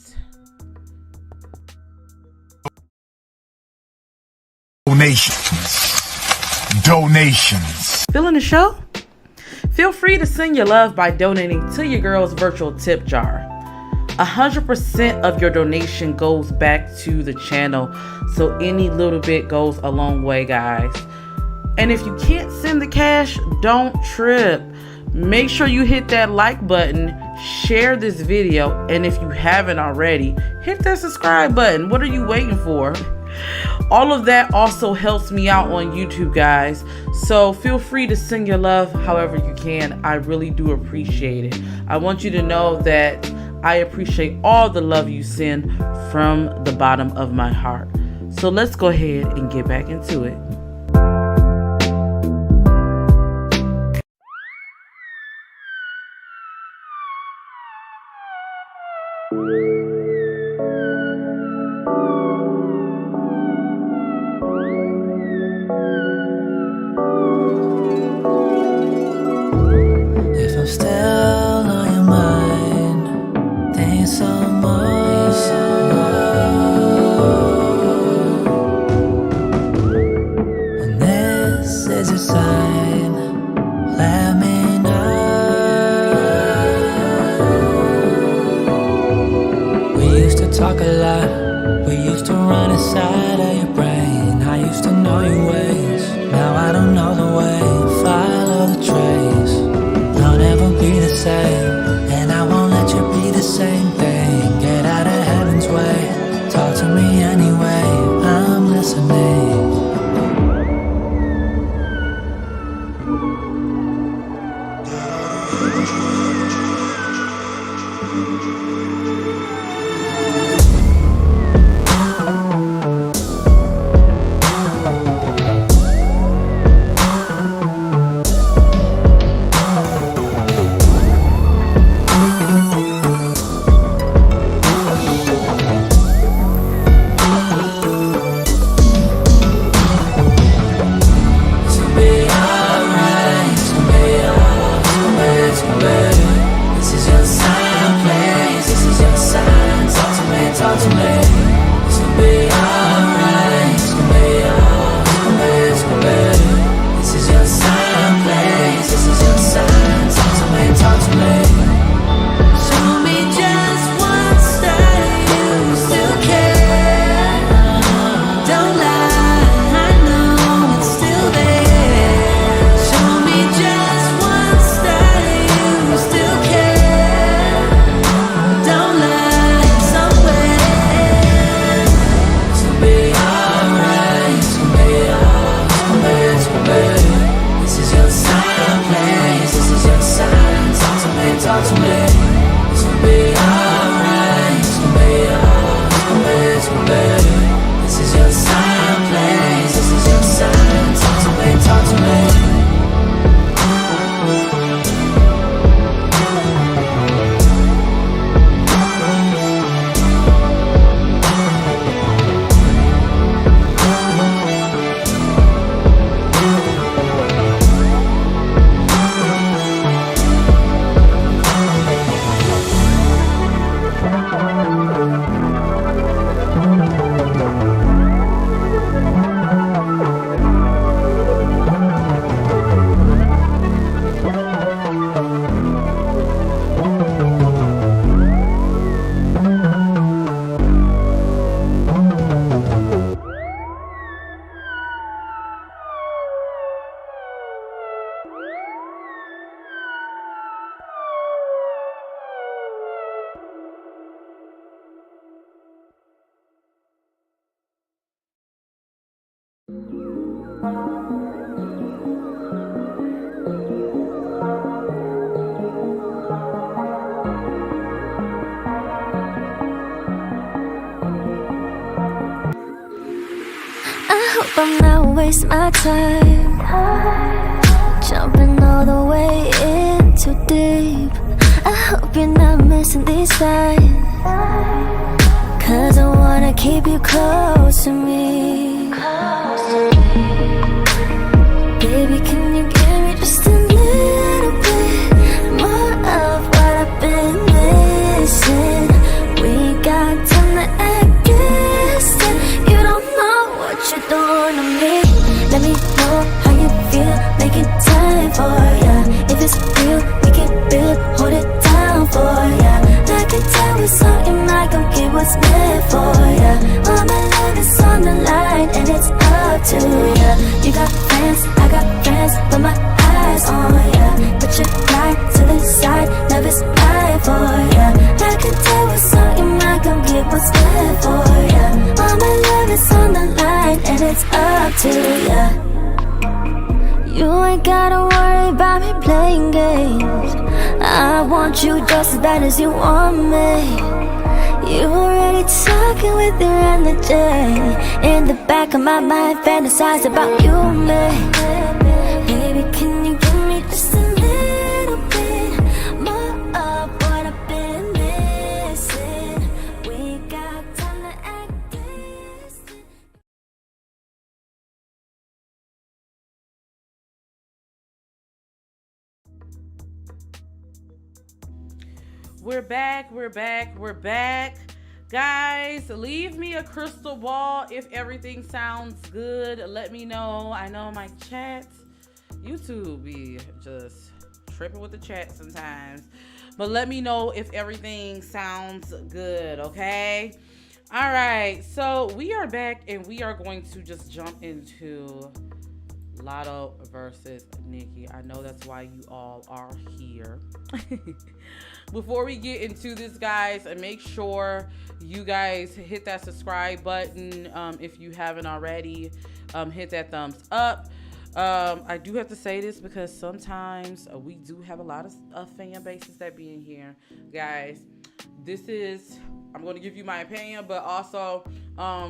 Donations. Feeling the show? Feel free to send your love by donating to your girl's virtual tip jar. 100% of your donation goes back to the channel, so any little bit goes a long way, guys. And if you can't send the cash, don't trip. Make sure you hit that like button, share this video, and if you haven't already, hit that subscribe button. What are you waiting for? All of that also helps me out on YouTube, guys. So feel free to send your love however you can. I really do appreciate it. I want you to know that I appreciate all the love you send from the bottom of my heart. So let's go ahead and get back into it. If I'm still on your mind, thanks so much. And this is a sign, let me know. We used to talk a lot, we used to run inside of your brain. I used to know your ways, now I don't know the way. Follow the trace, I'll never be the same, and I won't let you be the same thing. Get out of heaven's way, talk to me anyway, I'm listening. This is your sign, please. This is your hope I'm not wasting my time, jumping all the way in too deep. I hope you're not missing these signs, cause I wanna keep you close to me. Baby, can you give me just a little bit more of what I've been missing? We got time to act distant. You don't know what you're doing to me. Let me know how you feel, making time for ya. If it's real, we can build, hold it down for ya. I can tell it's something I gon' get what's meant for ya. All my love is on the line and it's up to ya. You got friends, I got friends, but my eyes on ya. Put your pride to the side, love is right for ya. I can tell it's something I gon' get what's meant for ya. All my love is on the line and it's up to ya. You ain't gotta worry about me playing games. I want you just as bad as you want me. You already talking with your energy. In the back of my mind, fantasize about you and me. Baby, can you give me just a little bit more of what I've been missing? We got time to act distant. We're back. Guys, leave me a crystal ball if everything sounds good. Let me know. I know my chat, YouTube be just tripping with the chat sometimes. But let me know if everything sounds good, okay? All right, so we are back and we are going to just jump into Latto versus Nicki. I know that's why you all are here. Before we get into this, guys, make sure you guys hit that subscribe button. If you haven't already, hit that thumbs up. I do have to say this because sometimes we do have a lot of fan bases that be in here. Guys, I'm going to give you my opinion, but also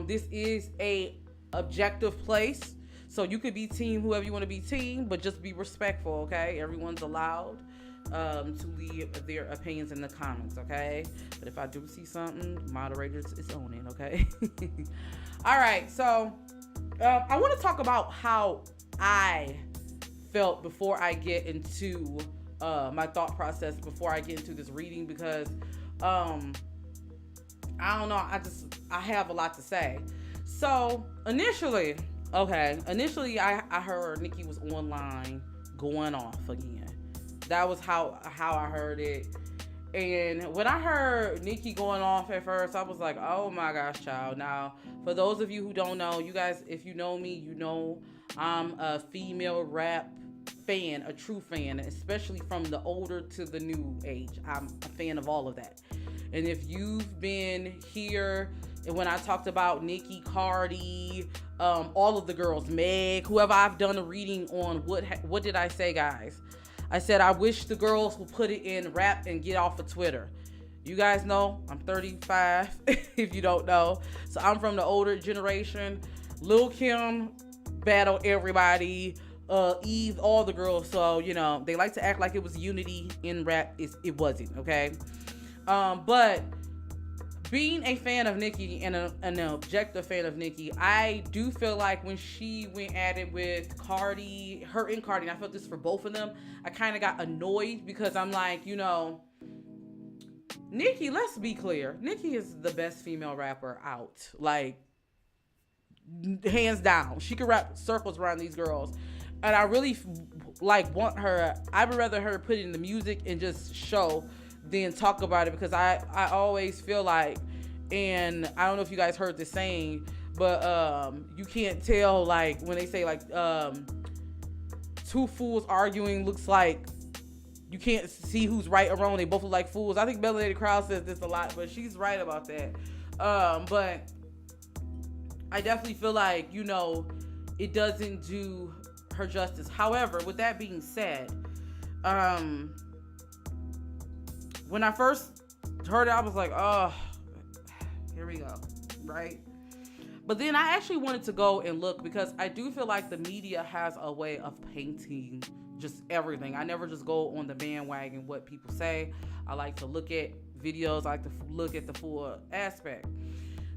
this is a objective place. So you could be team whoever you want to be team, but just be respectful, okay? Everyone's allowed to leave their opinions in the comments, okay? But if I do see something, moderators is on it, okay? All right, so I want to talk about how I felt before I get into my thought process, before I get into this reading, because I don't know, I have a lot to say. So initially I heard Nicki was online going off again. That was how I heard it. And when I heard Nicki going off at first, I was like, oh my gosh, child. Now, for those of you who don't know, you guys, if you know me, you know I'm a female rap fan, a true fan, especially from the older to the new age. I'm a fan of all of that. And if you've been here, and when I talked about Nicki, Cardi, all of the girls, Meg, whoever I've done a reading on, what did I say, guys? I said, I wish the girls would put it in rap and get off of Twitter. You guys know, I'm 35, if you don't know. So I'm from the older generation. Lil' Kim battled everybody. Eve, all the girls. So, you know, they like to act like it was unity in rap. It wasn't, okay? But being a fan of Nicki and an objective fan of Nicki, I do feel like when she went at it with Cardi, her and Cardi, and I felt this for both of them, I kind of got annoyed because I'm like, you know, Nicki, let's be clear. Nicki is the best female rapper out. Like, hands down. She could rap circles around these girls. And I really, want her, I would rather her put it in the music and just show than talk about it, because I always feel like, and I don't know if you guys heard this saying, but you can't tell, like, when they say, like, two fools arguing looks like you can't see who's right or wrong. They both look like fools. I think Melody Crowd says this a lot, but she's right about that. But I definitely feel like, you know, it doesn't do her justice. However, with that being said, when I first heard it, I was like, oh, here we go, right? But then I actually wanted to go and look, because I do feel like the media has a way of painting just everything. I never just go on the bandwagon what people say. I like to look at videos. I like to look at the full aspect.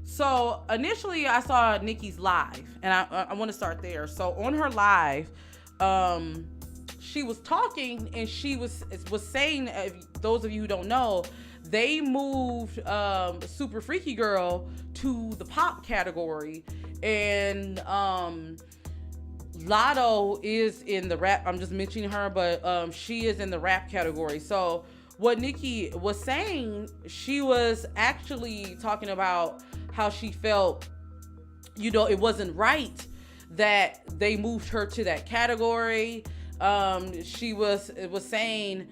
So initially I saw Nicki's live, and I want to start there. So on her live, she was talking, and she was saying, those of you who don't know, they moved Super Freaky Girl to the pop category, and Latto is in the rap. I'm just mentioning her, but she is in the rap category. So what Nicki was saying, she was actually talking about how she felt, it wasn't right that they moved her to that category. She was saying,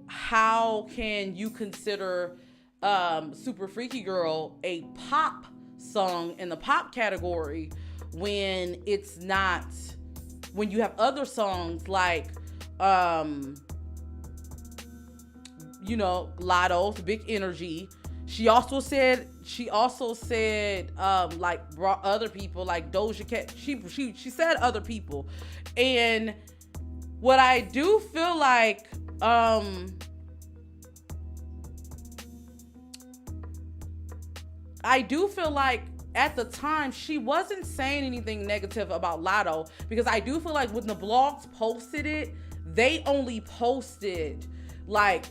how can you consider Super Freaky Girl a pop song in the pop category when it's not, when you have other songs like Latto's Big Energy. She also said like brought other people like Doja Cat. She said other people. And what I do feel like at the time she wasn't saying anything negative about Latto, because I do feel like when the blogs posted it, they only posted like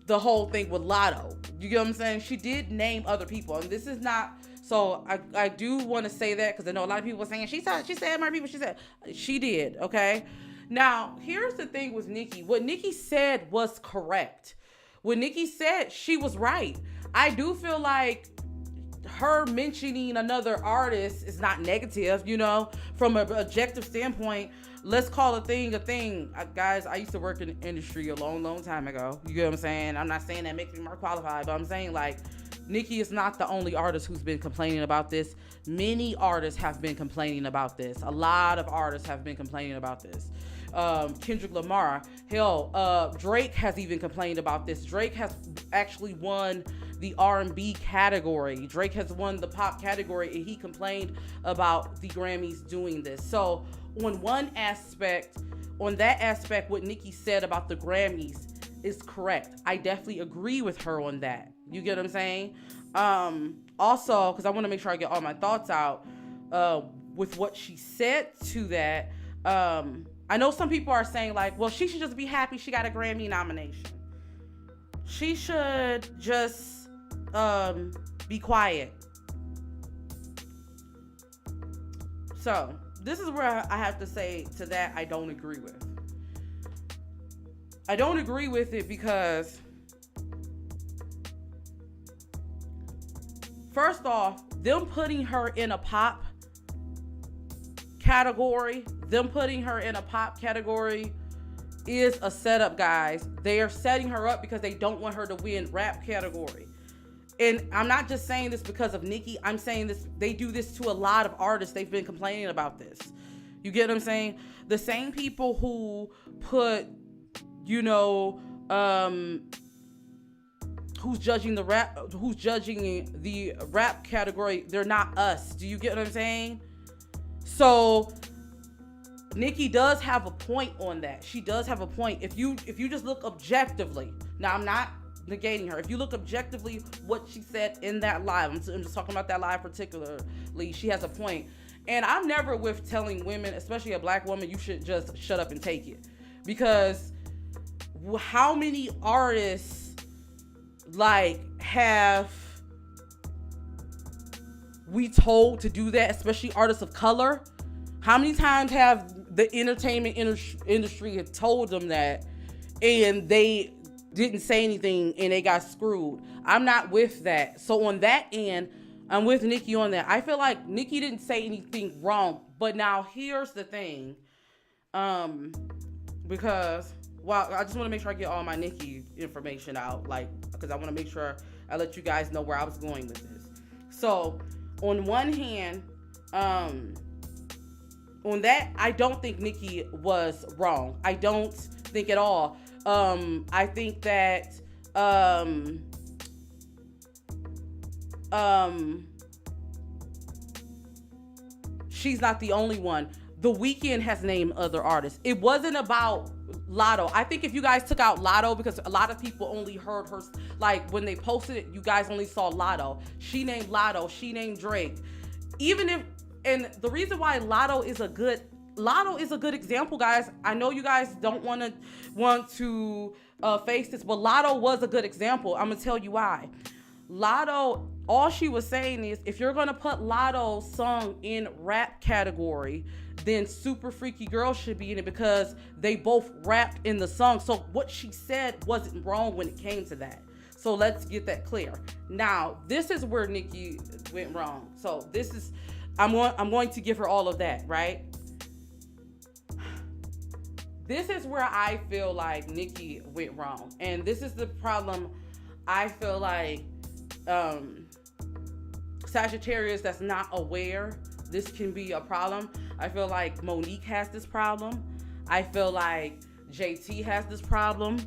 the whole thing with Latto. You get what I'm saying? She did name other people, and this is not. So I do want to say that, because I know a lot of people were saying she said more people. She did. Okay. Now here's the thing with Nicki. What Nicki said was correct. What Nicki said, she was right. I do feel like her mentioning another artist is not negative, from an objective standpoint. Let's call a thing a thing. Guys, I used to work in the industry a long time ago. You get what I'm saying? I'm not saying that makes me more qualified, but I'm saying like Nicki is not the only artist who's been complaining about this. Many artists have been complaining about this. A lot of artists have been complaining about this. Kendrick Lamar, Drake has even complained about this. Drake has actually won the R&B category. Drake has won the pop category, and he complained about the Grammys doing this. So on that aspect, what Nicki said about the Grammys is correct. I definitely agree with her on that. You get what I'm saying? Also, because I want to make sure I get all my thoughts out with what she said to that. I know some people are saying like, well, she should just be happy she got a Grammy nomination. She should just be quiet. So this is where I have to say to that, I don't agree with. I don't agree with it because, first off, them putting her in a pop category, is a setup, guys. They are setting her up because they don't want her to win rap category. And I'm not just saying this because of Nicki. I'm saying this, they do this to a lot of artists. They've been complaining about this. You get what I'm saying? The same people who put, who's judging the rap category, they're not us. Do you get what I'm saying? So Nicki does have a point on that. She does have a point. If you just look objectively, now I'm not negating her. If you look objectively what she said in that live, I'm just talking about that live particularly, she has a point. And I'm never with telling women, especially a black woman, you should just shut up and take it. Because how many artists have we told to do that, especially artists of color? How many times have the entertainment industry had told them that and they didn't say anything and they got screwed? I'm not with that. So on that end, I'm with Nicki on that. I feel like Nicki didn't say anything wrong. But now here's the thing. Because, I just want to make sure I get all my Nicki information out. Because I want to make sure I let you guys know where I was going with this. So on one hand, on that, I don't think Nicki was wrong. I don't think at all. I think that she's not the only one. The Weeknd has named other artists. It wasn't about Latto. I think if you guys took out Latto, because a lot of people only heard her, like when they posted it, you guys only saw Latto. She named Latto. She named Drake. Even if, and the reason why Latto is a good example, guys. I know you guys don't want to face this, but Latto was a good example. I'm gonna tell you why. Latto, all she was saying is, if you're gonna put Latto's song in rap category, then Super Freaky Girl should be in it because they both rapped in the song. So what she said wasn't wrong when it came to that. So let's get that clear. Now, this is where Nicki went wrong. So this is, I'm going to give her all of that, right? This is where I feel like Nicki went wrong. And this is the problem. I feel like Sagittarius that's not aware, this can be a problem. I feel like Monique has this problem. I feel like JT has this problem.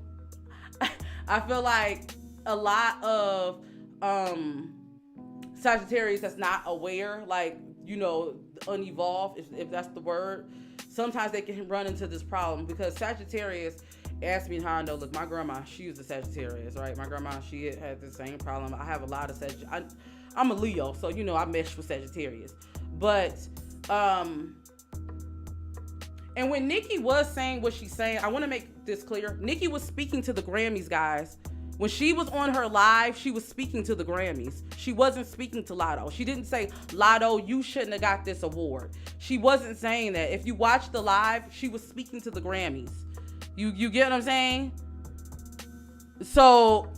I feel like a lot of Sagittarius that's not aware, like, you know, unevolved, if that's the word, sometimes they can run into this problem because Sagittarius, ask me how I know. Look, my grandma, she was a Sagittarius, right? My grandma, she had the same problem. I have a lot of Sagittarius. I'm a Leo, so, you know, I mesh with Sagittarius. But, and when Nicki was saying what she's saying, I want to make this clear. Nicki was speaking to the Grammys, guys. When she was on her live, she was speaking to the Grammys. She wasn't speaking to Latto. She didn't say, Latto, you shouldn't have got this award. She wasn't saying that. If you watch the live, she was speaking to the Grammys. You get what I'm saying? So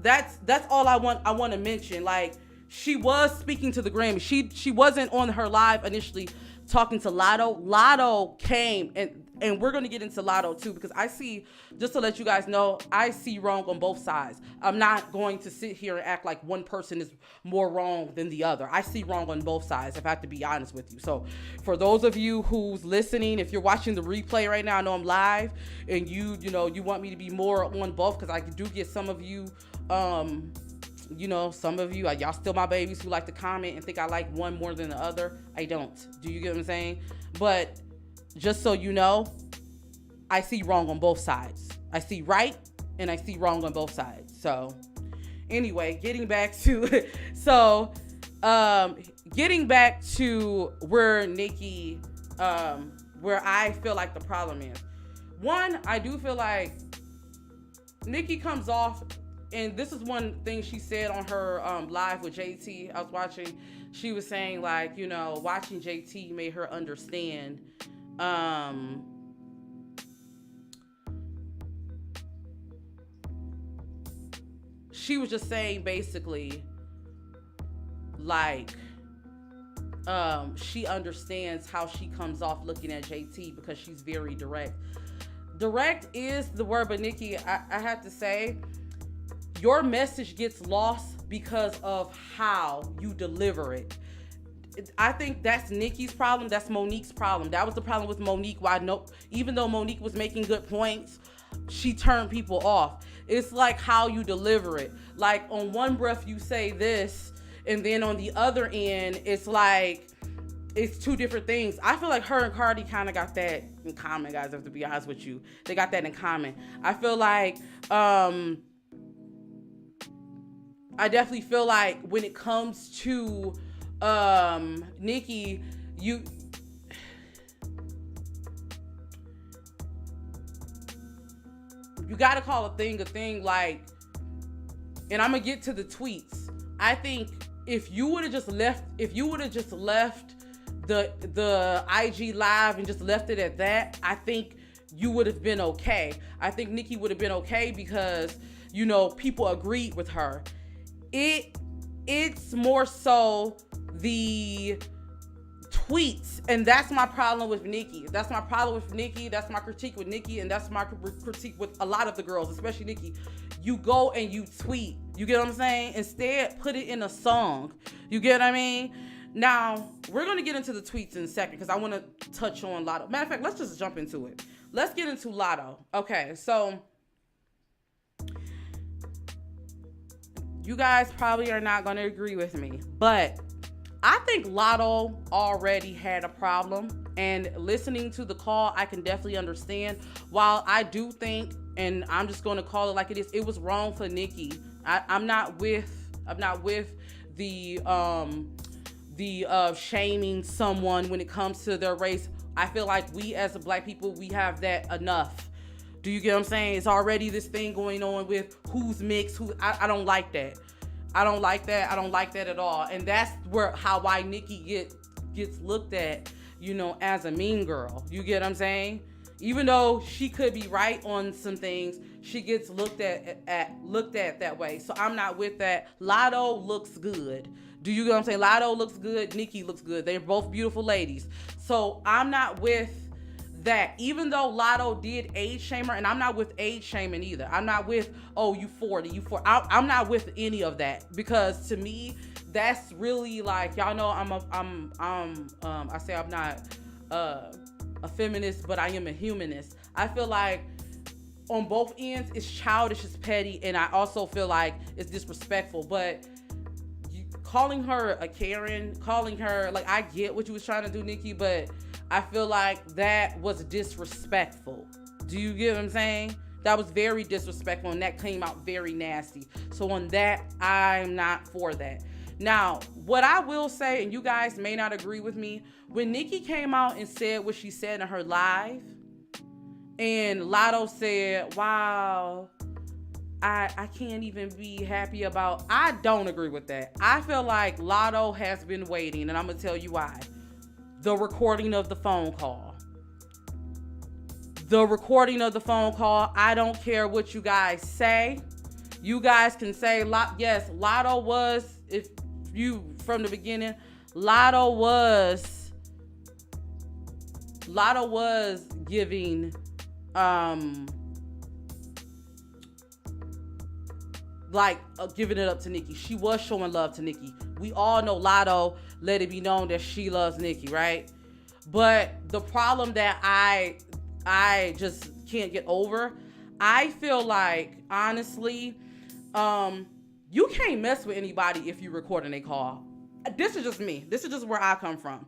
that's all I want to mention. Like, she was speaking to the Grammys. She wasn't on her live initially talking to Latto. Latto came, and we're going to get into Latto too, because I see, just to let you guys know, I see wrong on both sides. I'm not going to sit here and act like one person is more wrong than the other. I see wrong on both sides, if I have to be honest with you. So for those of you who's listening, if you're watching the replay right now, I know I'm live, and you want me to be more on both, because I do get some of you, some of you, y'all still my babies who like to comment and think I like one more than the other. I don't. Do you get what I'm saying? But just so you know, I see wrong on both sides. I see right and I see wrong on both sides. So anyway, getting back to where Nicki, where I feel like the problem is. One, I do feel like Nicki comes off, and this is one thing she said on her live with JT I was watching. She was saying, like, you know, watching JT made her understand she was just saying basically, like, she understands how she comes off looking at JT because she's very direct. Direct is the word, but Nicki, I have to say, your message gets lost because of how you deliver it. I think that's Nicki's problem. That's Monique's problem. That was the problem with Monique. Even though Monique was making good points, she turned people off. It's like how you deliver it. Like, on one breath you say this, and then on the other end, it's like, it's two different things. I feel like her and Cardi kind of got that in common, guys, I have to be honest with you. They got that in common. I feel like, I definitely feel like when it comes to Nicki, you gotta call a thing, like, and I'm gonna get to the tweets. I think if you would have just left the IG live and just left it at that, I think you would have been okay. I think Nicki would have been okay because, you know, people agreed with her. It's more so the tweets, and that's my problem with Nicki. That's my critique with Nicki, and that's my critique with a lot of the girls, especially Nicki. You go and you tweet. You get what I'm saying? Instead, put it in a song. You get what I mean? Now, we're going to get into the tweets in a second because I want to touch on Latto. Matter of fact, let's just jump into it. Let's get into Latto. Okay, so you guys probably are not going to agree with me, but I think Latto already had a problem. And listening to the call, I can definitely understand. While I do think, and I'm just going to call it like it is, it was wrong for Nicki. I'm not with the shaming someone when it comes to their race. I feel like we as Black people, we have that enough. Do you get what I'm saying? It's already this thing going on with who's mixed, I don't like that. I don't like that. I don't like that at all. And that's why Nicki gets looked at, you know, as a mean girl. You get what I'm saying? Even though she could be right on some things, she gets looked at that way. So I'm not with that. Latto looks good. Do you get what I'm saying? Latto looks good. Nicki looks good. They're both beautiful ladies. So I'm not with that. Even though Latto did age shame her, and I'm not with age shaming either. I'm not with, oh, you 40. I'm not with any of that, because to me, that's really like, y'all know I say I'm not a feminist, but I am a humanist. I feel like on both ends, it's childish, it's petty, and I also feel like it's disrespectful. But calling her a Karen, calling her, like, I get what you was trying to do, Nicki, but I feel like that was disrespectful. Do you get what I'm saying? That was very disrespectful, and that came out very nasty. So on that, I'm not for that. Now, what I will say, and you guys may not agree with me, when Nicki came out and said what she said in her live, and Latto said, wow, I can't even be happy about, I don't agree with that. I feel like Latto has been waiting, and I'm going to tell you why. The recording of the phone call. The recording of the phone call, I don't care what you guys say. You guys can say, yes, Latto was, if you, from the beginning, Latto was giving, giving it up to Nicki. She was showing love to Nicki. We all know Latto let it be known that she loves Nicki, right? But the problem that I just can't get over, I feel like, honestly, you can't mess with anybody if you're recording a call. This is just me. This is just where I come from.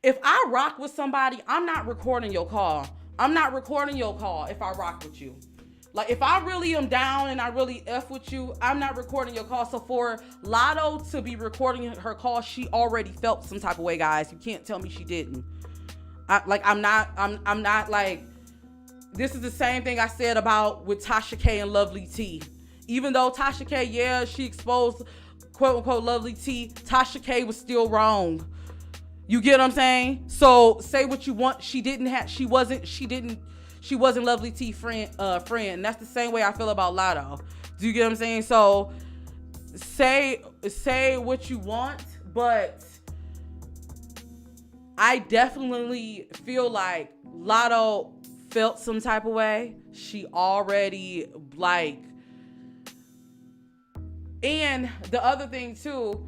If I rock with somebody, I'm not recording your call. I'm not recording your call if I rock with you. Like, if I really am down and I really F with you, I'm not recording your call. So for Latto to be recording her call, she already felt some type of way, guys. You can't tell me she didn't. I'm not like, this is the same thing I said about with Tasha K and Lovely T. Even though Tasha K, yeah, she exposed quote unquote Lovely T, Tasha K was still wrong. You get what I'm saying? So say what you want. She wasn't Lovely T friend. That's the same way I feel about Latto. Do you get what I'm saying? So say what you want, but I definitely feel like Latto felt some type of way. She already and the other thing too,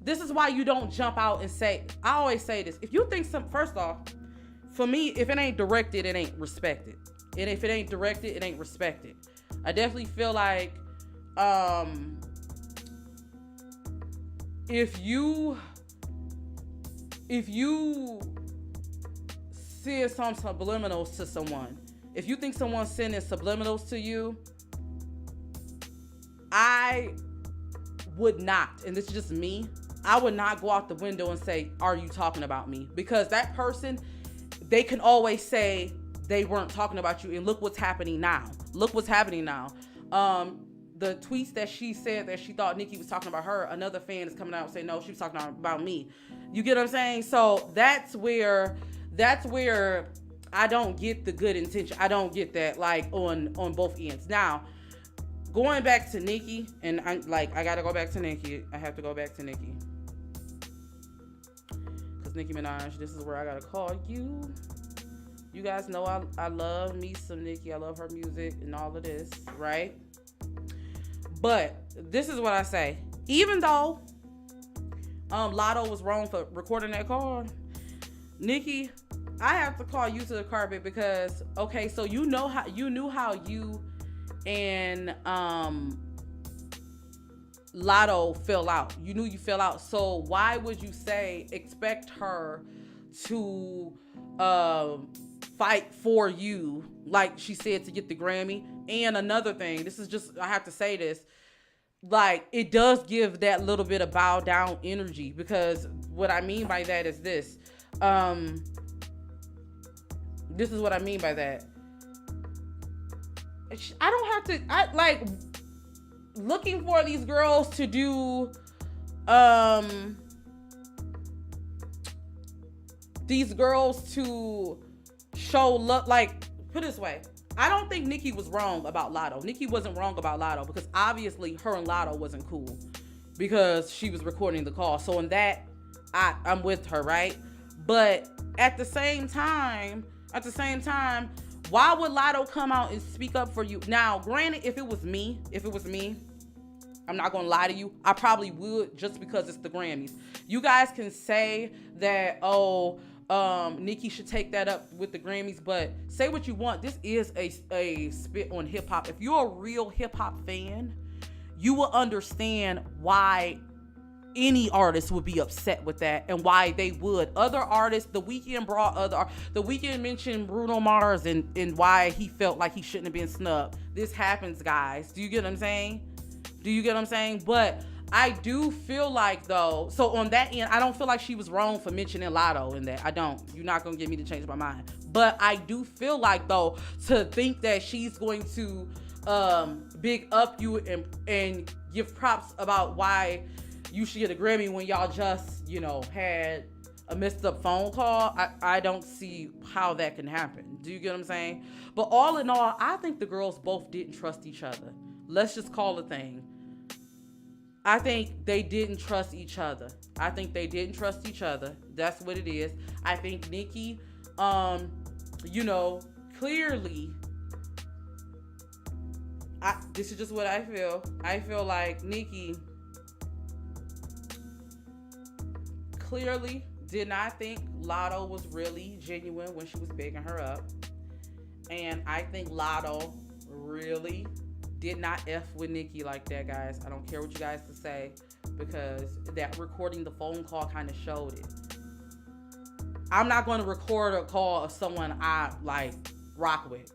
this is why you don't jump out and say, I always say this, if you think first off, for me, if it ain't directed, it ain't respected. And if it ain't directed, it ain't respected. I definitely feel like if you send some subliminals to someone, if you think someone's sending subliminals to you, I would not, and this is just me, I would not go out the window and say, are you talking about me? Because that person, they can always say they weren't talking about you, and look what's happening now. Look what's happening now. The tweets that she said that she thought Nicki was talking about her, another fan is coming out and saying, no, she was talking about me. You get what I'm saying? So that's where I don't get the good intention. I don't get that, like, on both ends. Now, going back to Nicki, and I gotta go back to Nicki. I have to go back to Nicki. Because Nicki Minaj, this is where I gotta call you. You guys know I love me some Nicki. I love her music and all of this, right? But this is what I say. Even though Latto was wrong for recording that call. Nicki, I have to call you to the carpet because, okay, so you knew how you and Latto fell out. You knew you fell out. So why would you expect her to fight for you, like she said, to get the Grammy? And another thing, I have to say this, like, it does give that little bit of bow down energy, because what I mean by that is this. This is what I mean by that. I don't have to, like, looking for these girls to do, these girls to show love, like, put it this way. I don't think Nicki was wrong about Latto. Nicki wasn't wrong about Latto, because obviously her and Latto wasn't cool because she was recording the call. So in that, I'm with her, right? But at the same time, why would Latto come out and speak up for you? Now, granted, if it was me, I'm not gonna lie to you, I probably would, just because it's the Grammys. You guys can say that, Nicki should take that up with the Grammys, but say what you want. This is a spit on hip hop. If you're a real hip hop fan, you will understand why any artist would be upset with that, and why they would. Other artists, The Weeknd mentioned Bruno Mars and why he felt like he shouldn't have been snubbed. This happens, guys. Do you get what I'm saying? But I do feel like, though, so on that end, I don't feel like she was wrong for mentioning Latto in that. I don't. You're not going to get me to change my mind. But I do feel like, though, to think that she's going to big up you and give props about why you should get a Grammy when y'all just, had a messed up phone call, I don't see how that can happen. Do you get what I'm saying? But all in all, I think the girls both didn't trust each other. Let's just call it a thing. I think they didn't trust each other. That's what it is. I think Nicki, clearly, this is just what I feel. I feel like Nicki clearly did not think Latto was really genuine when she was bigging her up. And I think Latto really did not F with Nicki like that, guys. I don't care what you guys to say, because that recording the phone call kind of showed it. I'm not going to record a call of someone I rock with.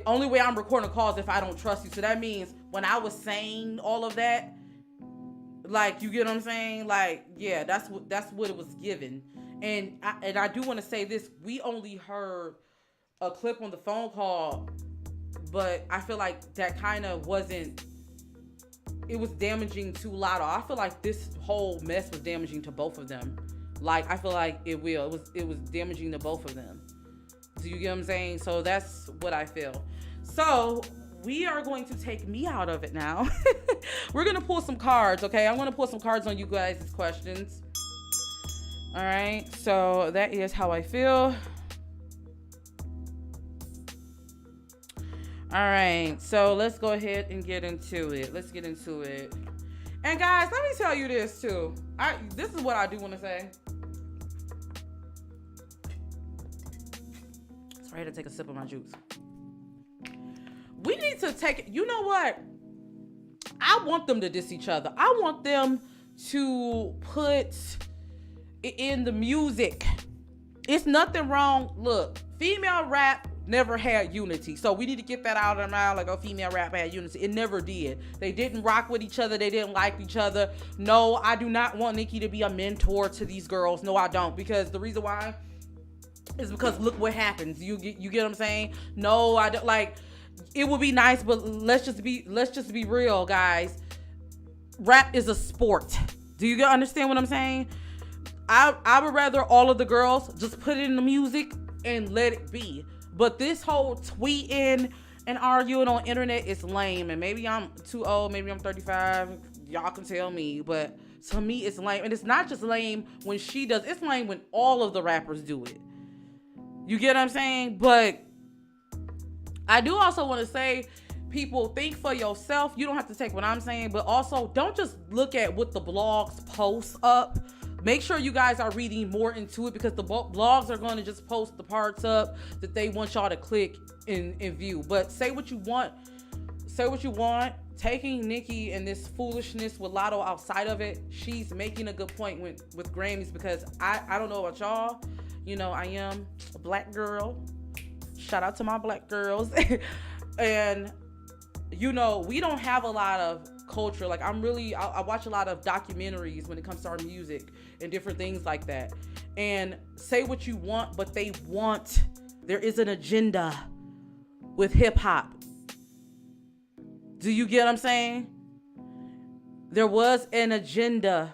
Only way I'm recording a call is if I don't trust you. So that means when I was saying all of that, like, you get what I'm saying? Like, yeah, that's what it was given. And I do want to say this. We only heard a clip on the phone call, but I feel like that kind of wasn't, it was damaging to Latto. I feel like this whole mess was damaging to both of them. Like, I feel like it was damaging to both of them. Do you get what I'm saying? So that's what I feel. So we are going to take me out of it now. We're going to pull some cards, okay? I'm going to pull some cards on you guys' questions. All right. So that is how I feel. All right. So let's go ahead and get into it. Let's get into it. And guys, let me tell you this too. This is what I do want to say. Sorry, I had to take a sip of my juice. We need to take, you know what? I want them to diss each other. I want them to put it in the music. It's nothing wrong. Look, female rap never had unity. So we need to get that out of our mouth. Like, female rap had unity. It never did. They didn't rock with each other. They didn't like each other. No, I do not want Nicki to be a mentor to these girls. No, I don't. Because the reason why is because look what happens. You get what I'm saying? No, I don't. Like, it would be nice, but let's just be real, guys. Rap is a sport. Do you understand what I'm saying? I would rather all of the girls just put it in the music and let it be. But this whole tweeting and arguing on internet is lame. And maybe I'm too old. Maybe I'm 35. Y'all can tell me. But to me, it's lame. And it's not just lame when she does. It's lame when all of the rappers do it. You get what I'm saying? But I do also want to say, people, think for yourself. You don't have to take what I'm saying, but also don't just look at what the blogs post up. Make sure you guys are reading more into it, because the blogs are going to just post the parts up that they want y'all to click and view. But say what you want. Say what you want. Taking Nicki and this foolishness with Latto outside of it, she's making a good point with Grammys, because I don't know about y'all. You know, I am a black girl. Shout out to my black girls. And, you know, we don't have a lot of culture. Like, I watch a lot of documentaries when it comes to our music and different things like that. And say what you want, but there is an agenda with hip hop. Do you get what I'm saying? There was an agenda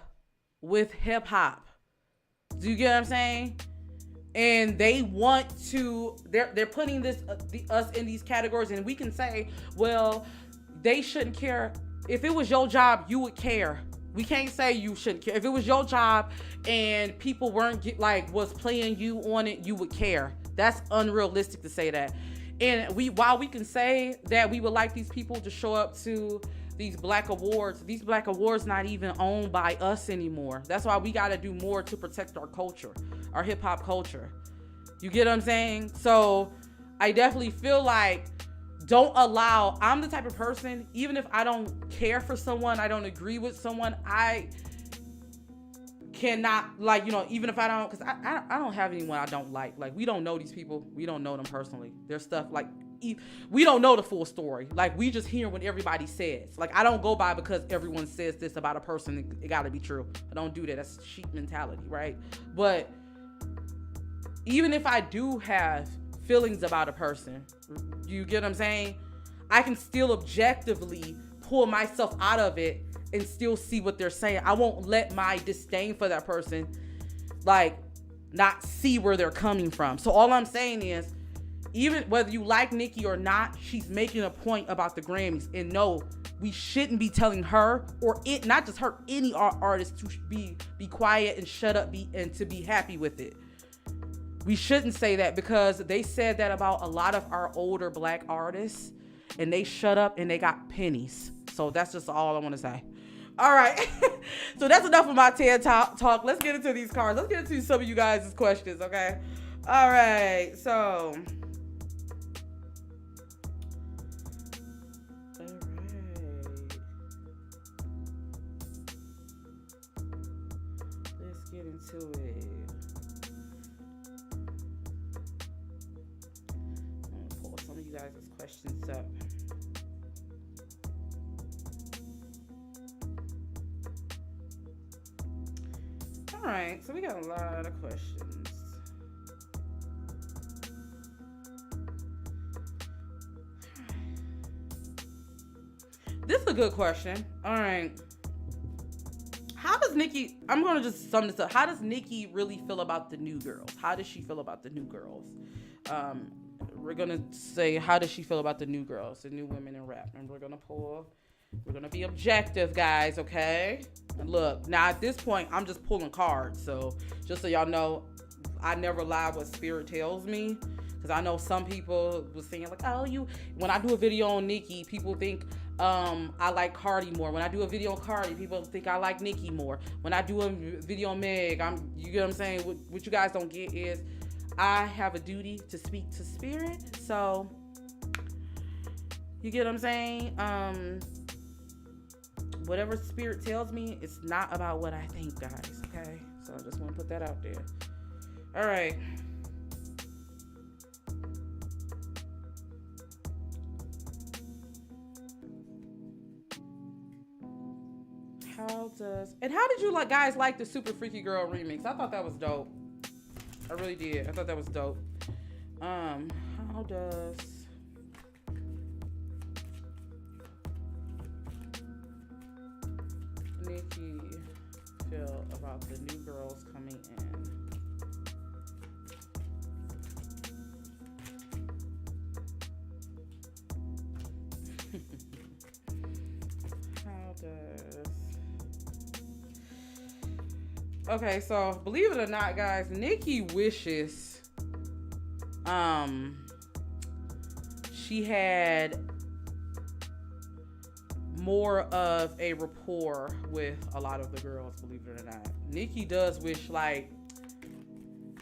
with hip hop. Do you get what I'm saying? And they want to, they're putting us in these categories, and we can say, well, they shouldn't care. If it was your job, you would care. We can't say you shouldn't care. If it was your job and people was playing you on it, you would care. That's unrealistic to say that. And while we can say that we would like these people to show up to these black awards not even owned by us anymore. That's why we got to do more to protect our culture, our hip hop culture. You get what I'm saying? So I definitely feel like I'm the type of person, even if I don't care for someone, I don't agree with someone, I cannot, even if I don't, because I don't have anyone I don't like. Like, we don't know these people. We don't know them personally. There's stuff like, we don't know the full story. Like, we just hear what everybody says. Like, I don't go by because everyone says this about a person, it gotta be true. I don't do that. That's sheep mentality, right? But even if I do have feelings about a person, you get what I'm saying? I can still objectively pull myself out of it and still see what they're saying. I won't let my disdain for that person, not see where they're coming from. So all I'm saying is, even whether you like Nicki or not, she's making a point about the Grammys. And no, we shouldn't be telling her, not just her, any artist to be quiet and shut up and to be happy with it. We shouldn't say that, because they said that about a lot of our older black artists, and they shut up and they got pennies. So that's just all I want to say. All right. So that's enough of my TED talk. Let's get into these cards. Let's get into some of you guys' questions, okay? All right. So. All right. Let's get into it. I'm going to pull some of you guys' questions up. All right, so we got a lot of questions. This is a good question. All right. How does Nicki, I'm going to just sum this up. How does Nicki really feel about the new girls? How does she feel about the new girls? We're going to say, how does she feel about the new girls, the new women in rap? And we're going to be objective, guys, okay? And look, now at this point, I'm just pulling cards. So just so y'all know, I never lie what spirit tells me. Because I know some people was saying like, when I do a video on Nicki, people think I like Cardi more. When I do a video on Cardi, people think I like Nicki more. When I do a video on Meg, you get what I'm saying? What you guys don't get is I have a duty to speak to spirit. So you get what I'm saying? Whatever spirit tells me, it's not about what I think, guys, okay? So I just want to put that out there. All right. How did you guys like the Super Freaky Girl remix? I thought that was dope. I really did. I thought that was dope. How does Nicki feel about the new girls coming in? How does... Okay, so believe it or not, guys, Nicki wishes she had more of a rapport with a lot of the girls, believe it or not. Nicki does wish, like,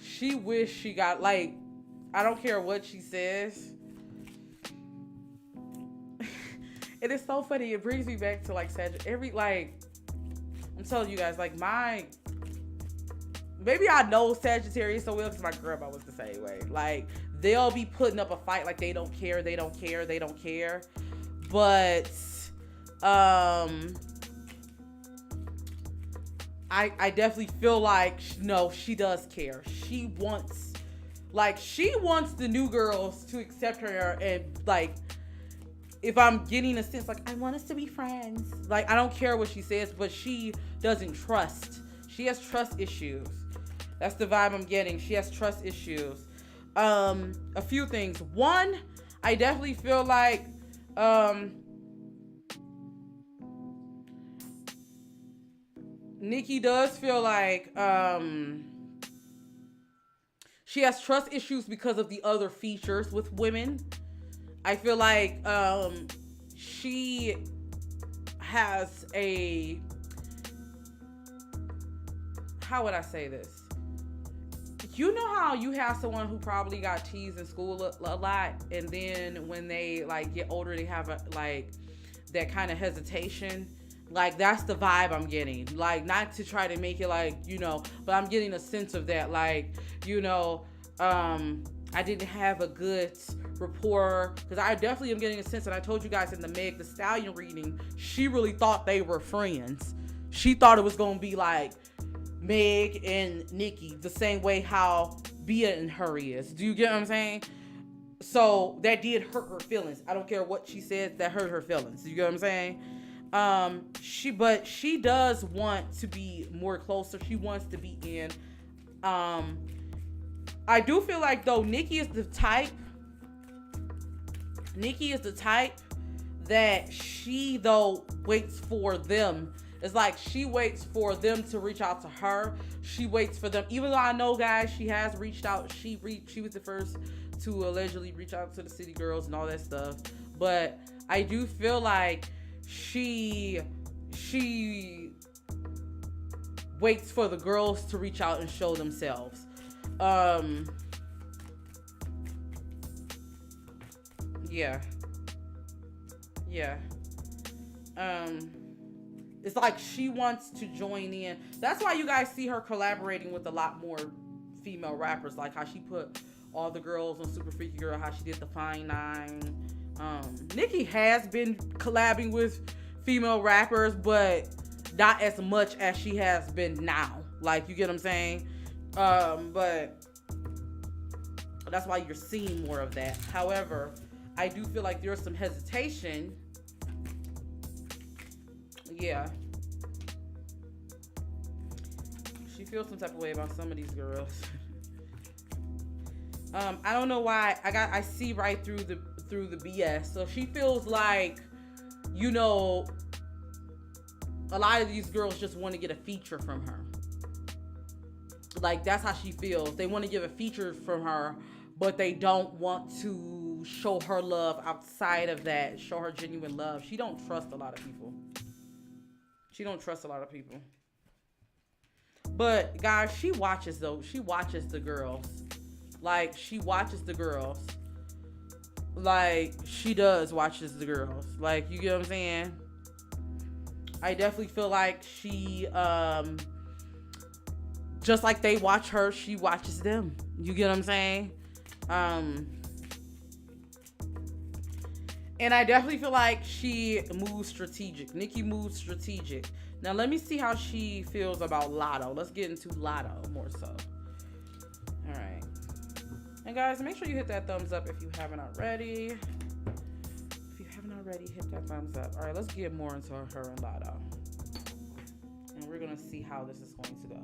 she wish she got, like, I don't care what she says. It is so funny. It brings me back to, like, I'm telling you guys, like, maybe I know Sagittarius so well because my grandma was the same way. Like, they'll be putting up a fight like they don't care. But, I definitely feel like, no, she does care. She wants the new girls to accept her, and, like, if I'm getting a sense, like, I want us to be friends. Like, I don't care what she says, but she doesn't trust. She has trust issues. That's the vibe I'm getting. She has trust issues. A few things. One, I definitely feel like, Nicki does feel like, she has trust issues because of the other features with women. I feel like she has how would I say this? You know how you have someone who probably got teased in school a lot, and then when they, like, get older, they have that kind of hesitation. Like, that's the vibe I'm getting. Like, not to try to make it, like, but I'm getting a sense of that. Like, I didn't have a good rapport, because I definitely am getting a sense, and I told you guys in the Meg Thee Stallion reading, she really thought they were friends. She thought it was going to be like Meg and Nicki, the same way how Bia and her is. Do you get what I'm saying? So that did hurt her feelings. I don't care what she said, that hurt her feelings. You get what I'm saying? She does want to be more closer. She wants to be in. I do feel like, though, Nicki is the type that she, though, waits for them. It's like she waits for them to reach out to her. She waits for them. Even though I know, guys, she has reached out. She was the first to allegedly reach out to the city girls and all that stuff. But I do feel like she waits for the girls to reach out and show themselves. It's like she wants to join in. That's why you guys see her collaborating with a lot more female rappers, like how she put all the girls on Super Freaky Girl, how she did the Fine Nine. Nicki has been collabing with female rappers, but not as much as she has been now. Like, you get what I'm saying? But that's why you're seeing more of that. However, I do feel like there's some hesitation. Yeah. She feels some type of way about some of these girls. I don't know why. I see right through the BS. So she feels like, a lot of these girls just want to get a feature from her. Like, that's how she feels. They want to give a feature from her, but they don't want to show her love outside of that, show her genuine love. She don't trust a lot of people. But, guys, she watches the girls. Like, she watches the girls. Like, she does watches the girls. Like, you get what I'm saying? I definitely feel like she, just like they watch her, she watches them. You get what I'm saying? And I definitely feel like she moves strategic. Nicki moves strategic. Now, let me see how she feels about Latto. Let's get into Latto more so. All right. And guys, make sure you hit that thumbs up if you haven't already. If you haven't already, hit that thumbs up. All right, let's get more into her and Latto. And we're going to see how this is going to go.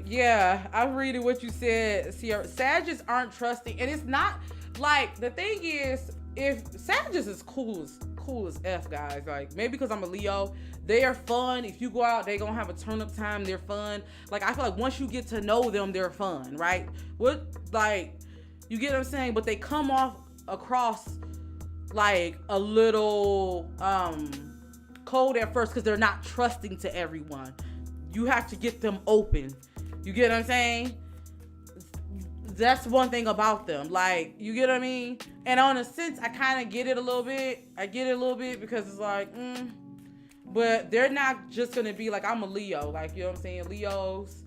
Yeah, I'm reading what you said. Sagittarius aren't trusting, and it's not like, the thing is, if Sagittarius is cool cool as F, guys. Like, maybe because I'm a Leo, they are fun. If you go out, they gonna have a turn up time. They're fun. Like, I feel like once you get to know them, they're fun, right? You get what I'm saying? But they come across like a little cold at first because they're not trusting to everyone. You have to get them open. You get what I'm saying? That's one thing about them. Like, you get what I mean? And on a sense, I kind of get it a little bit. I get it a little bit because it's like, but they're not just going to be like, I'm a Leo. Like, you know what I'm saying? Leos,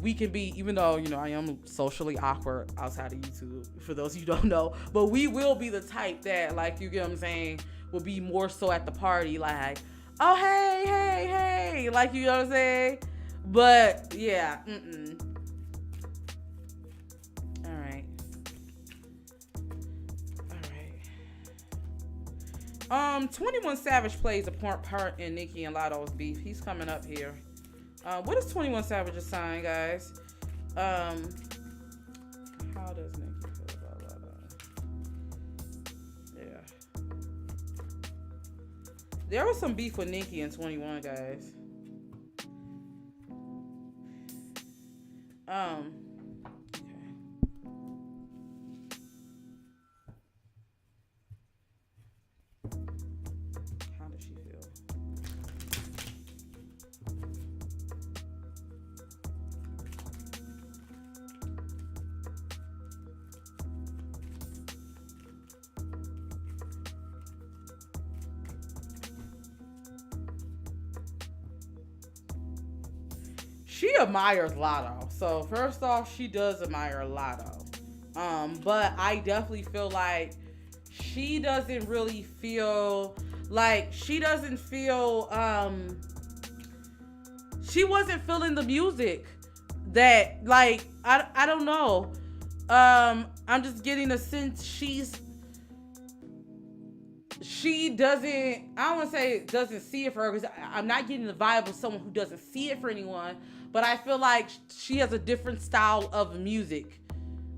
we can be, even though, you know, I am socially awkward outside of YouTube, for those you don't know, but we will be the type that, like, you get what I'm saying, will be more so at the party, like, oh, hey, like, you know what I'm saying? But, yeah, All right. 21 Savage plays a part in Nicki and Latto's beef. He's coming up here. What is 21 Savage's sign, guys? How does Nicki feel about Latto? Yeah. There was some beef with Nicki and 21, guys. Okay. How does she feel? She admires Latto. So first off, she does admire Latto. But I definitely feel like she doesn't really feel like she wasn't feeling the music that, like, I don't know. I'm just getting a sense she doesn't, I don't want to say doesn't see it for her, because I'm not getting the vibe of someone who doesn't see it for anyone, but I feel like she has a different style of music.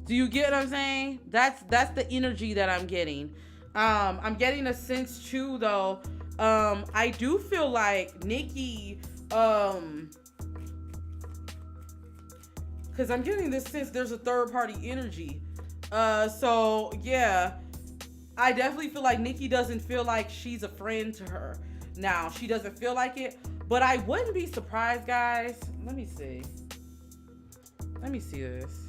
Do you get what I'm saying? That's the energy that I'm getting. I'm getting a sense too, though. I do feel like Nicki, because I'm getting this sense there's a third party energy. So yeah, I definitely feel like Nicki doesn't feel like she's a friend to her. Now, she doesn't feel like it, but I wouldn't be surprised, guys. Let me see this.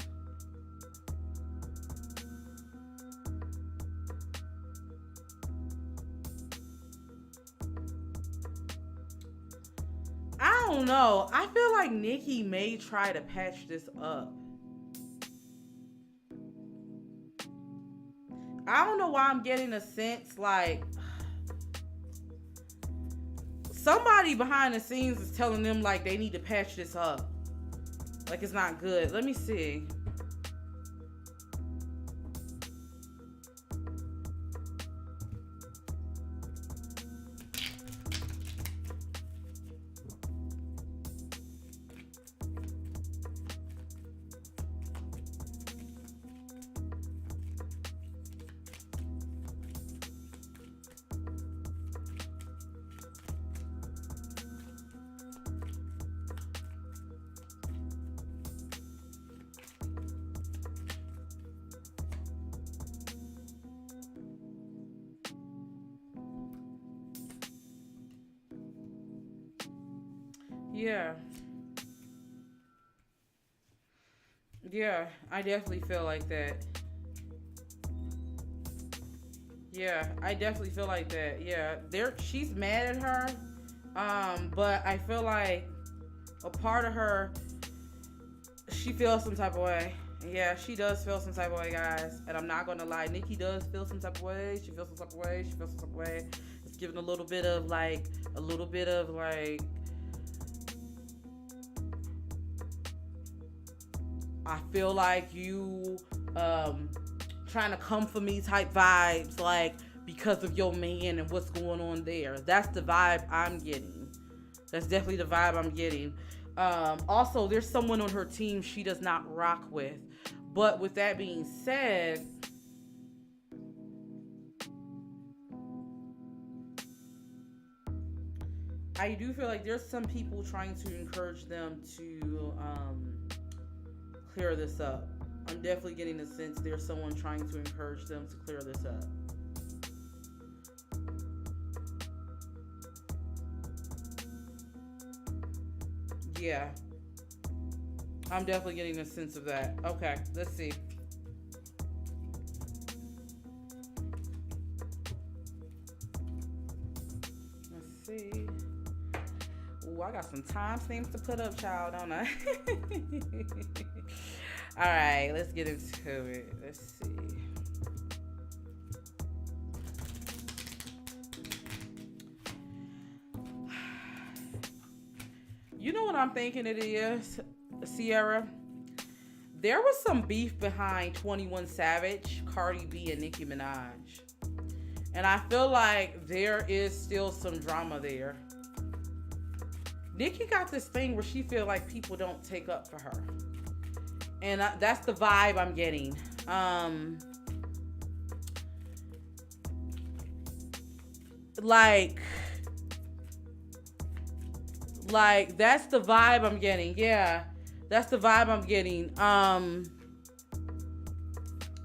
I don't know. I feel like Nicki may try to patch this up. I don't know why I'm getting a sense like somebody behind the scenes is telling them like they need to patch this up. Like, it's not good. Let me see. Yeah, I definitely feel like that. Yeah, I definitely feel like that. Yeah, she's mad at her, but I feel like a part of her, she feels some type of way. Yeah, she does feel some type of way, guys. And I'm not gonna lie, Nicki does feel some type of way. She feels some type of way. She feels some type of way. It's giving a little bit of like. I feel like you trying to come for me type vibes, like, because of your man and what's going on there. That's the vibe I'm getting. That's definitely the vibe I'm getting. Also, there's someone on her team she does not rock with. But with that being said, I do feel like there's some people trying to encourage them to clear this up. I'm definitely getting the sense there's someone trying to encourage them to clear this up. Yeah. I'm definitely getting a sense of that. Okay, let's see. Let's see. Ooh, I got some timestamps to put up, child, don't I? All right, let's get into it. Let's see. You know what I'm thinking it is, Sierra? There was some beef behind 21 Savage, Cardi B, and Nicki Minaj. And I feel like there is still some drama there. Nicki got this thing where she feel like people don't take up for her. And that's the vibe I'm getting. Like that's the vibe I'm getting. Yeah, that's the vibe I'm getting.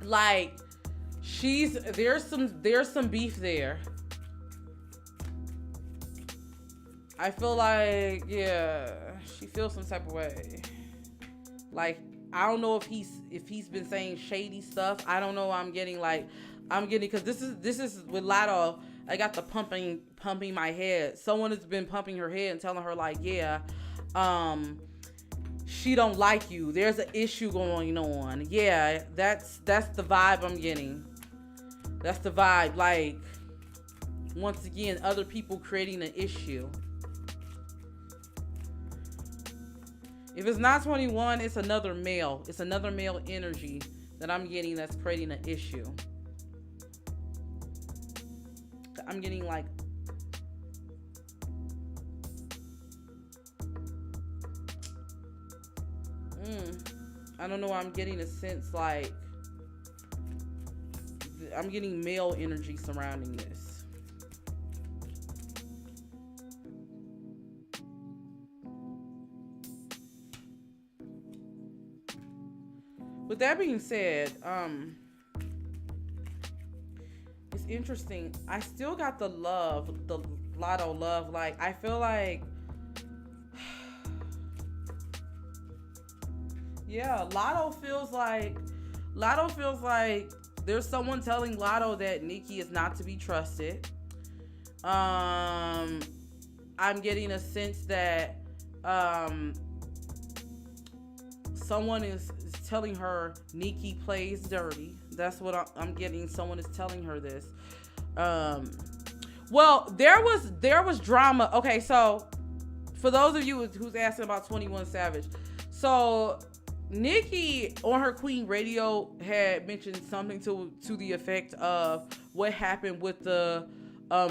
Like there's some beef there. I feel like, yeah, she feels some type of way. Like, I don't know if he's been saying shady stuff. I don't know. I'm getting because this is with Latto. I got the pumping my head. Someone has been pumping her head and telling her like, yeah, she don't like you. There's an issue going on. Yeah, that's the vibe I'm getting. That's the vibe. Like, once again, other people creating an issue. If it's not 21, it's another male. It's another male energy that I'm getting that's creating an issue. I'm getting like I don't know why I'm getting a sense like I'm getting male energy surrounding this. With that being said, it's interesting. I still got the Latto love. Like, I feel like, yeah, Latto feels like there's someone telling Latto that Nicki is not to be trusted. I'm getting a sense that someone is telling her Nicki plays dirty. That's what I'm getting. Someone is telling her this. Well, there was drama. Okay, so for those of you who's asking about 21 Savage, so Nicki on her Queen Radio had mentioned something to the effect of what happened with the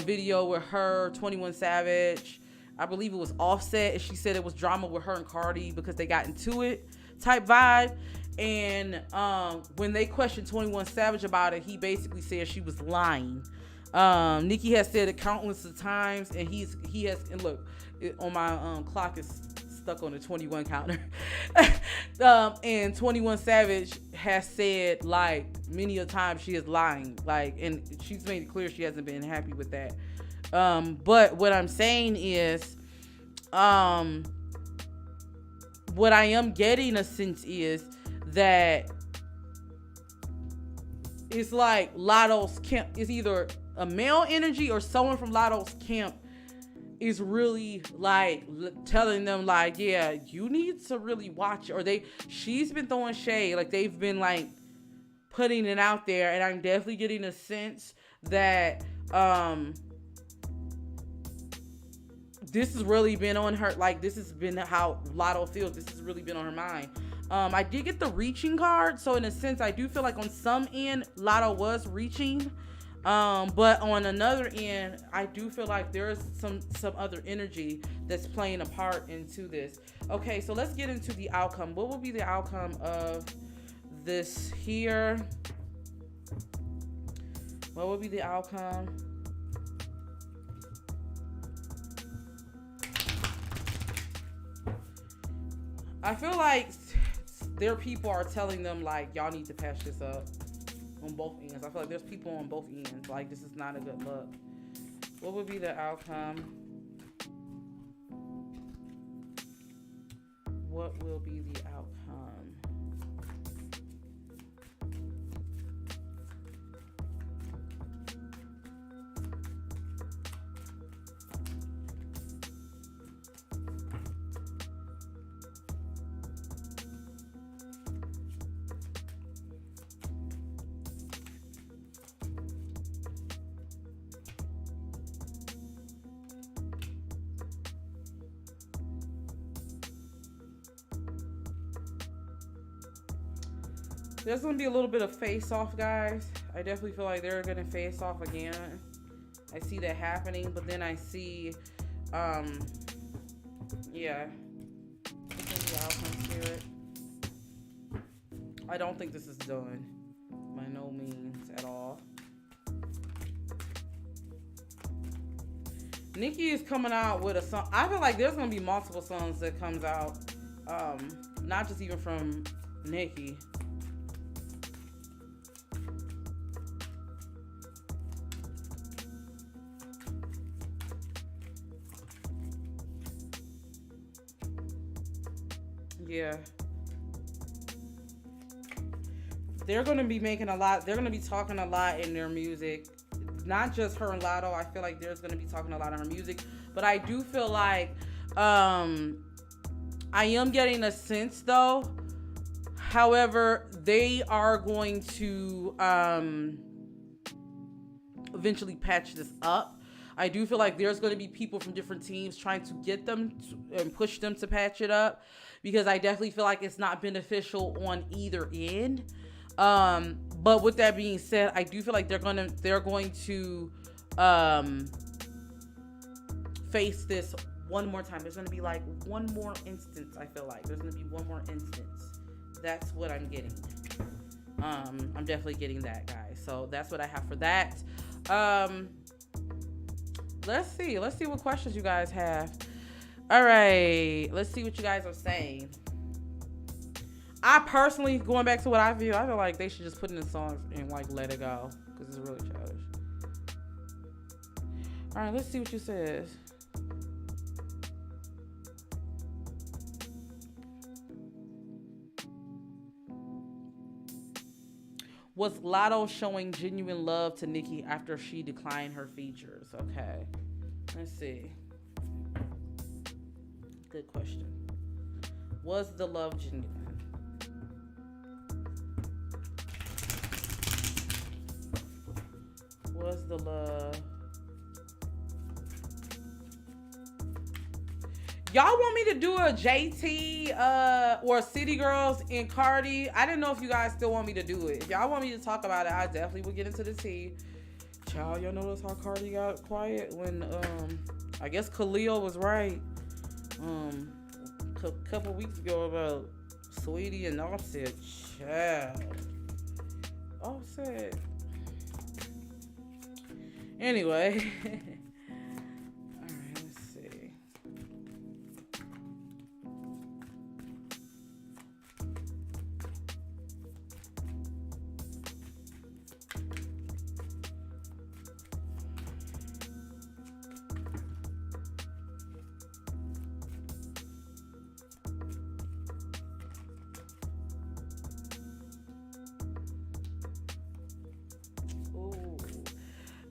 video with her, 21 Savage. I believe it was Offset, and she said it was drama with her and Cardi because they got into it type vibe. And when they questioned 21 Savage about it, he basically said she was lying. Nicki has said it countless of times, and he has, and look, on my clock is stuck on the 21 counter. And 21 Savage has said like many a time she is lying, like, and she's made it clear she hasn't been happy with that. But what I'm saying is, what I am getting a sense is that it's like Latto's camp is either a male energy or someone from Latto's camp is really like telling them like, yeah, you need to really watch it. Or she's been throwing shade, like they've been like putting it out there, and I'm definitely getting a sense that this has really been on her, like this has been how Latto feels. This has really been on her mind. I did get the reaching card, so in a sense I do feel like on some end Latto was reaching, but on another end I do feel like there is some other energy that's playing a part into this. Okay, so let's get into the outcome. What will be the outcome of this here? What will be the outcome? I feel like their people are telling them like, y'all need to patch this up on both ends. I feel like there's people on both ends. Like, this is not a good look. What would be the outcome? What will be the outcome? There's gonna be a little bit of face off, guys. I definitely feel like they're gonna face off again. I see that happening, but then I see, yeah. Spirit. I don't think this is done by no means at all. Nicki is coming out with a song. I feel like there's gonna be multiple songs that comes out, not just even from Nicki. Yeah. They're going to be making a lot. They're going to be talking a lot in their music. Not just her and Latto. I feel like there's going to be talking a lot in her music. But I do feel like I am getting a sense, though. However, they are going to eventually patch this up. I do feel like there's going to be people from different teams trying to get them and push them to patch it up, because I definitely feel like it's not beneficial on either end. But with that being said, I do feel like they're going to face this one more time. There's going to be like one more instance. I feel like there's going to be one more instance. That's what I'm getting. I'm definitely getting that, guys. So that's what I have for that. Let's see what questions you guys have. All right, let's see what you guys are saying. I personally, going back to what I feel like they should just put in the songs and like let it go, because it's really childish. All right, let's see what you says. Was Latto showing genuine love to Nicki after she declined her features? Okay, let's see. Good question. Was the love genuine? Was the love? Y'all want me to do a JT or City Girls in Cardi? I didn't know if you guys still want me to do it. If y'all want me to talk about it, I definitely will get into the tea. Child, y'all notice how Cardi got quiet when I guess Khalil was right a couple weeks ago about Sweetie and Offset. Child. Offset. Anyway. Alright, let's see.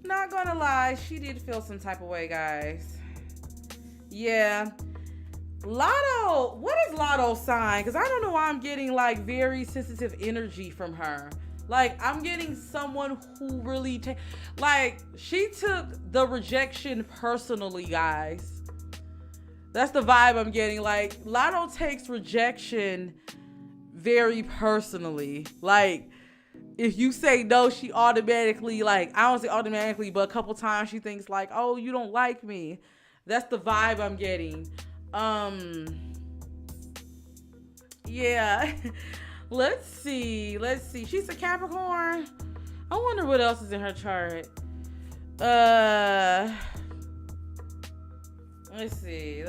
Not gonna lie, she did feel some type of way, guys. Yeah. Latto, what is Latto's sign? Because I don't know why I'm getting like very sensitive energy from her. Like, I'm getting someone who really like, she took the rejection personally, guys. That's the vibe I'm getting. Like, Latto takes rejection very personally. Like, if you say no, she automatically, like, I don't say automatically, but a couple times she thinks like, oh, you don't like me. That's the vibe I'm getting. Yeah. Let's see. She's a Capricorn. I wonder what else is in her chart. Let's see.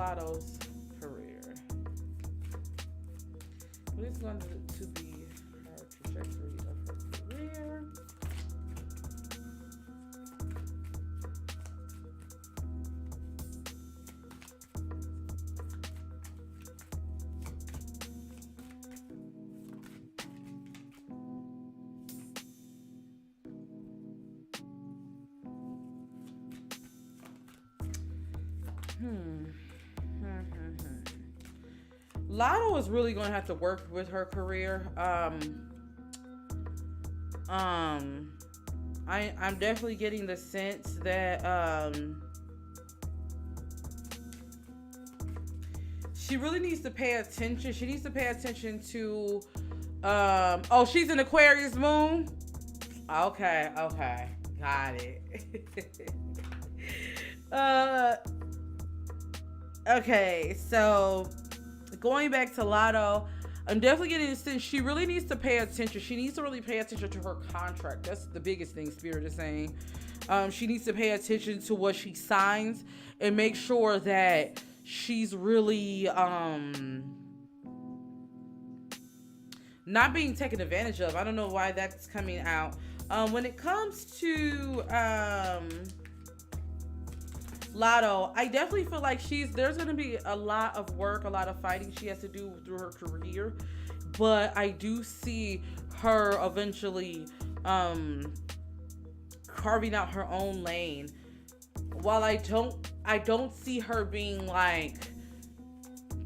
Latto's career? What is going to be her trajectory of her career? Latto is really gonna have to work with her career. I'm definitely getting the sense that she really needs to pay attention. She needs to pay attention to oh, she's an Aquarius moon. Okay, got it. Okay, so going back to Latto, I'm definitely getting the sense she really needs to pay attention. She needs to really pay attention to her contract. That's the biggest thing Spirit is saying. She needs to pay attention to what she signs and make sure that she's really not being taken advantage of. I don't know why that's coming out. When it comes to Latto, I definitely feel like there's going to be a lot of work, a lot of fighting she has to do through her career, but I do see her eventually carving out her own lane. While I don't see her being like,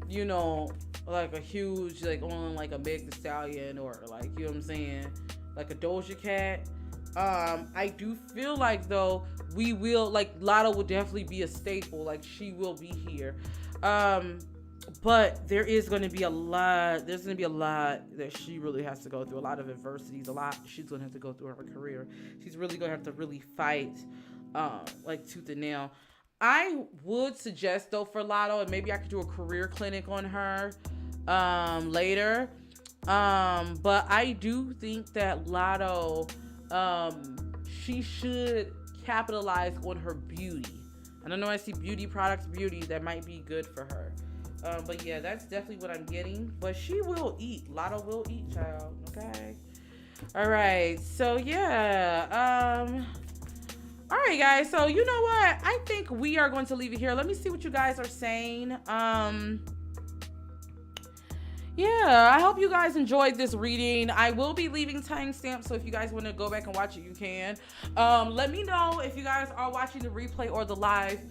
you know, like a huge, like on like a Meg Thee Stallion or like, you know what I'm saying, like a Doja Cat. I do feel like though we will, like Latto will definitely be a staple, like she will be here. But there is going to be a lot, there's going to be a lot that she really has to go through, a lot of adversities, a lot she's going to have to go through her career. She's really going to have to really fight like tooth and nail. I would suggest though for Latto, and maybe I could do a career clinic on her later. But I do think that Latto, she should capitalize on her beauty. I don't know, I see beauty products, that might be good for her. But yeah, that's definitely what I'm getting. But she will eat. Latto will eat, child. Okay. All right. So yeah. All right, guys. So you know what? I think we are going to leave it here. Let me see what you guys are saying. Yeah, I hope you guys enjoyed this reading. I will be leaving timestamps, so if you guys want to go back and watch it, you can. Let me know if you guys are watching the replay or the live,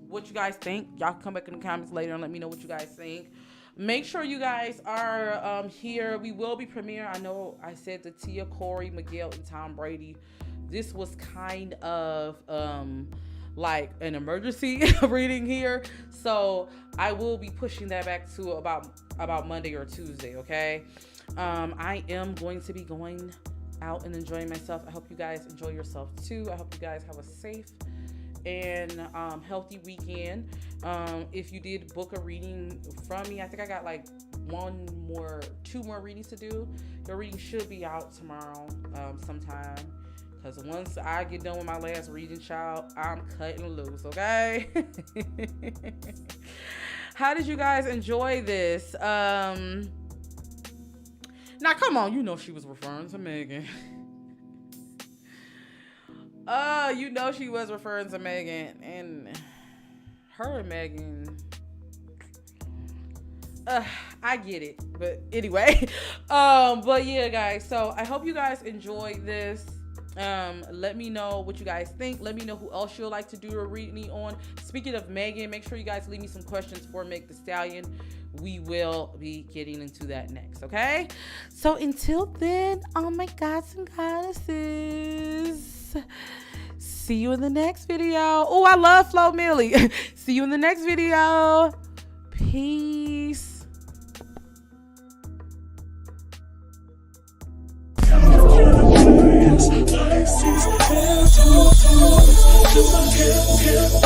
what you guys think. Y'all can come back in the comments later and let me know what you guys think. Make sure you guys are here. We will be premiering. I know I said the Tia, Corey, Miguel, and Tom Brady. This was kind of like an emergency reading here, so I will be pushing that back to about Monday or Tuesday. Okay. I am going to be going out and enjoying myself. I hope you guys enjoy yourself too. I hope you guys have a safe and healthy weekend. If you did book a reading from me, I think I got like two more readings to do. Your reading should be out tomorrow sometime. Because once I get done with my last reading, child, I'm cutting loose, okay? How did you guys enjoy this? Now, come on. You know she was referring to Megan. You know she was referring to Megan. And her and Megan... I get it. But anyway. But yeah, guys. So I hope you guys enjoyed this. Let me know what you guys think. Let me know who else you'd like to do a reading on. Speaking of Megan, make sure you guys leave me some questions for Meg Thee Stallion. We will be getting into that next, okay? So until then, oh my gods and goddesses, see you in the next video. Oh, I love Flo Millie. See you in the next video. Peace. Like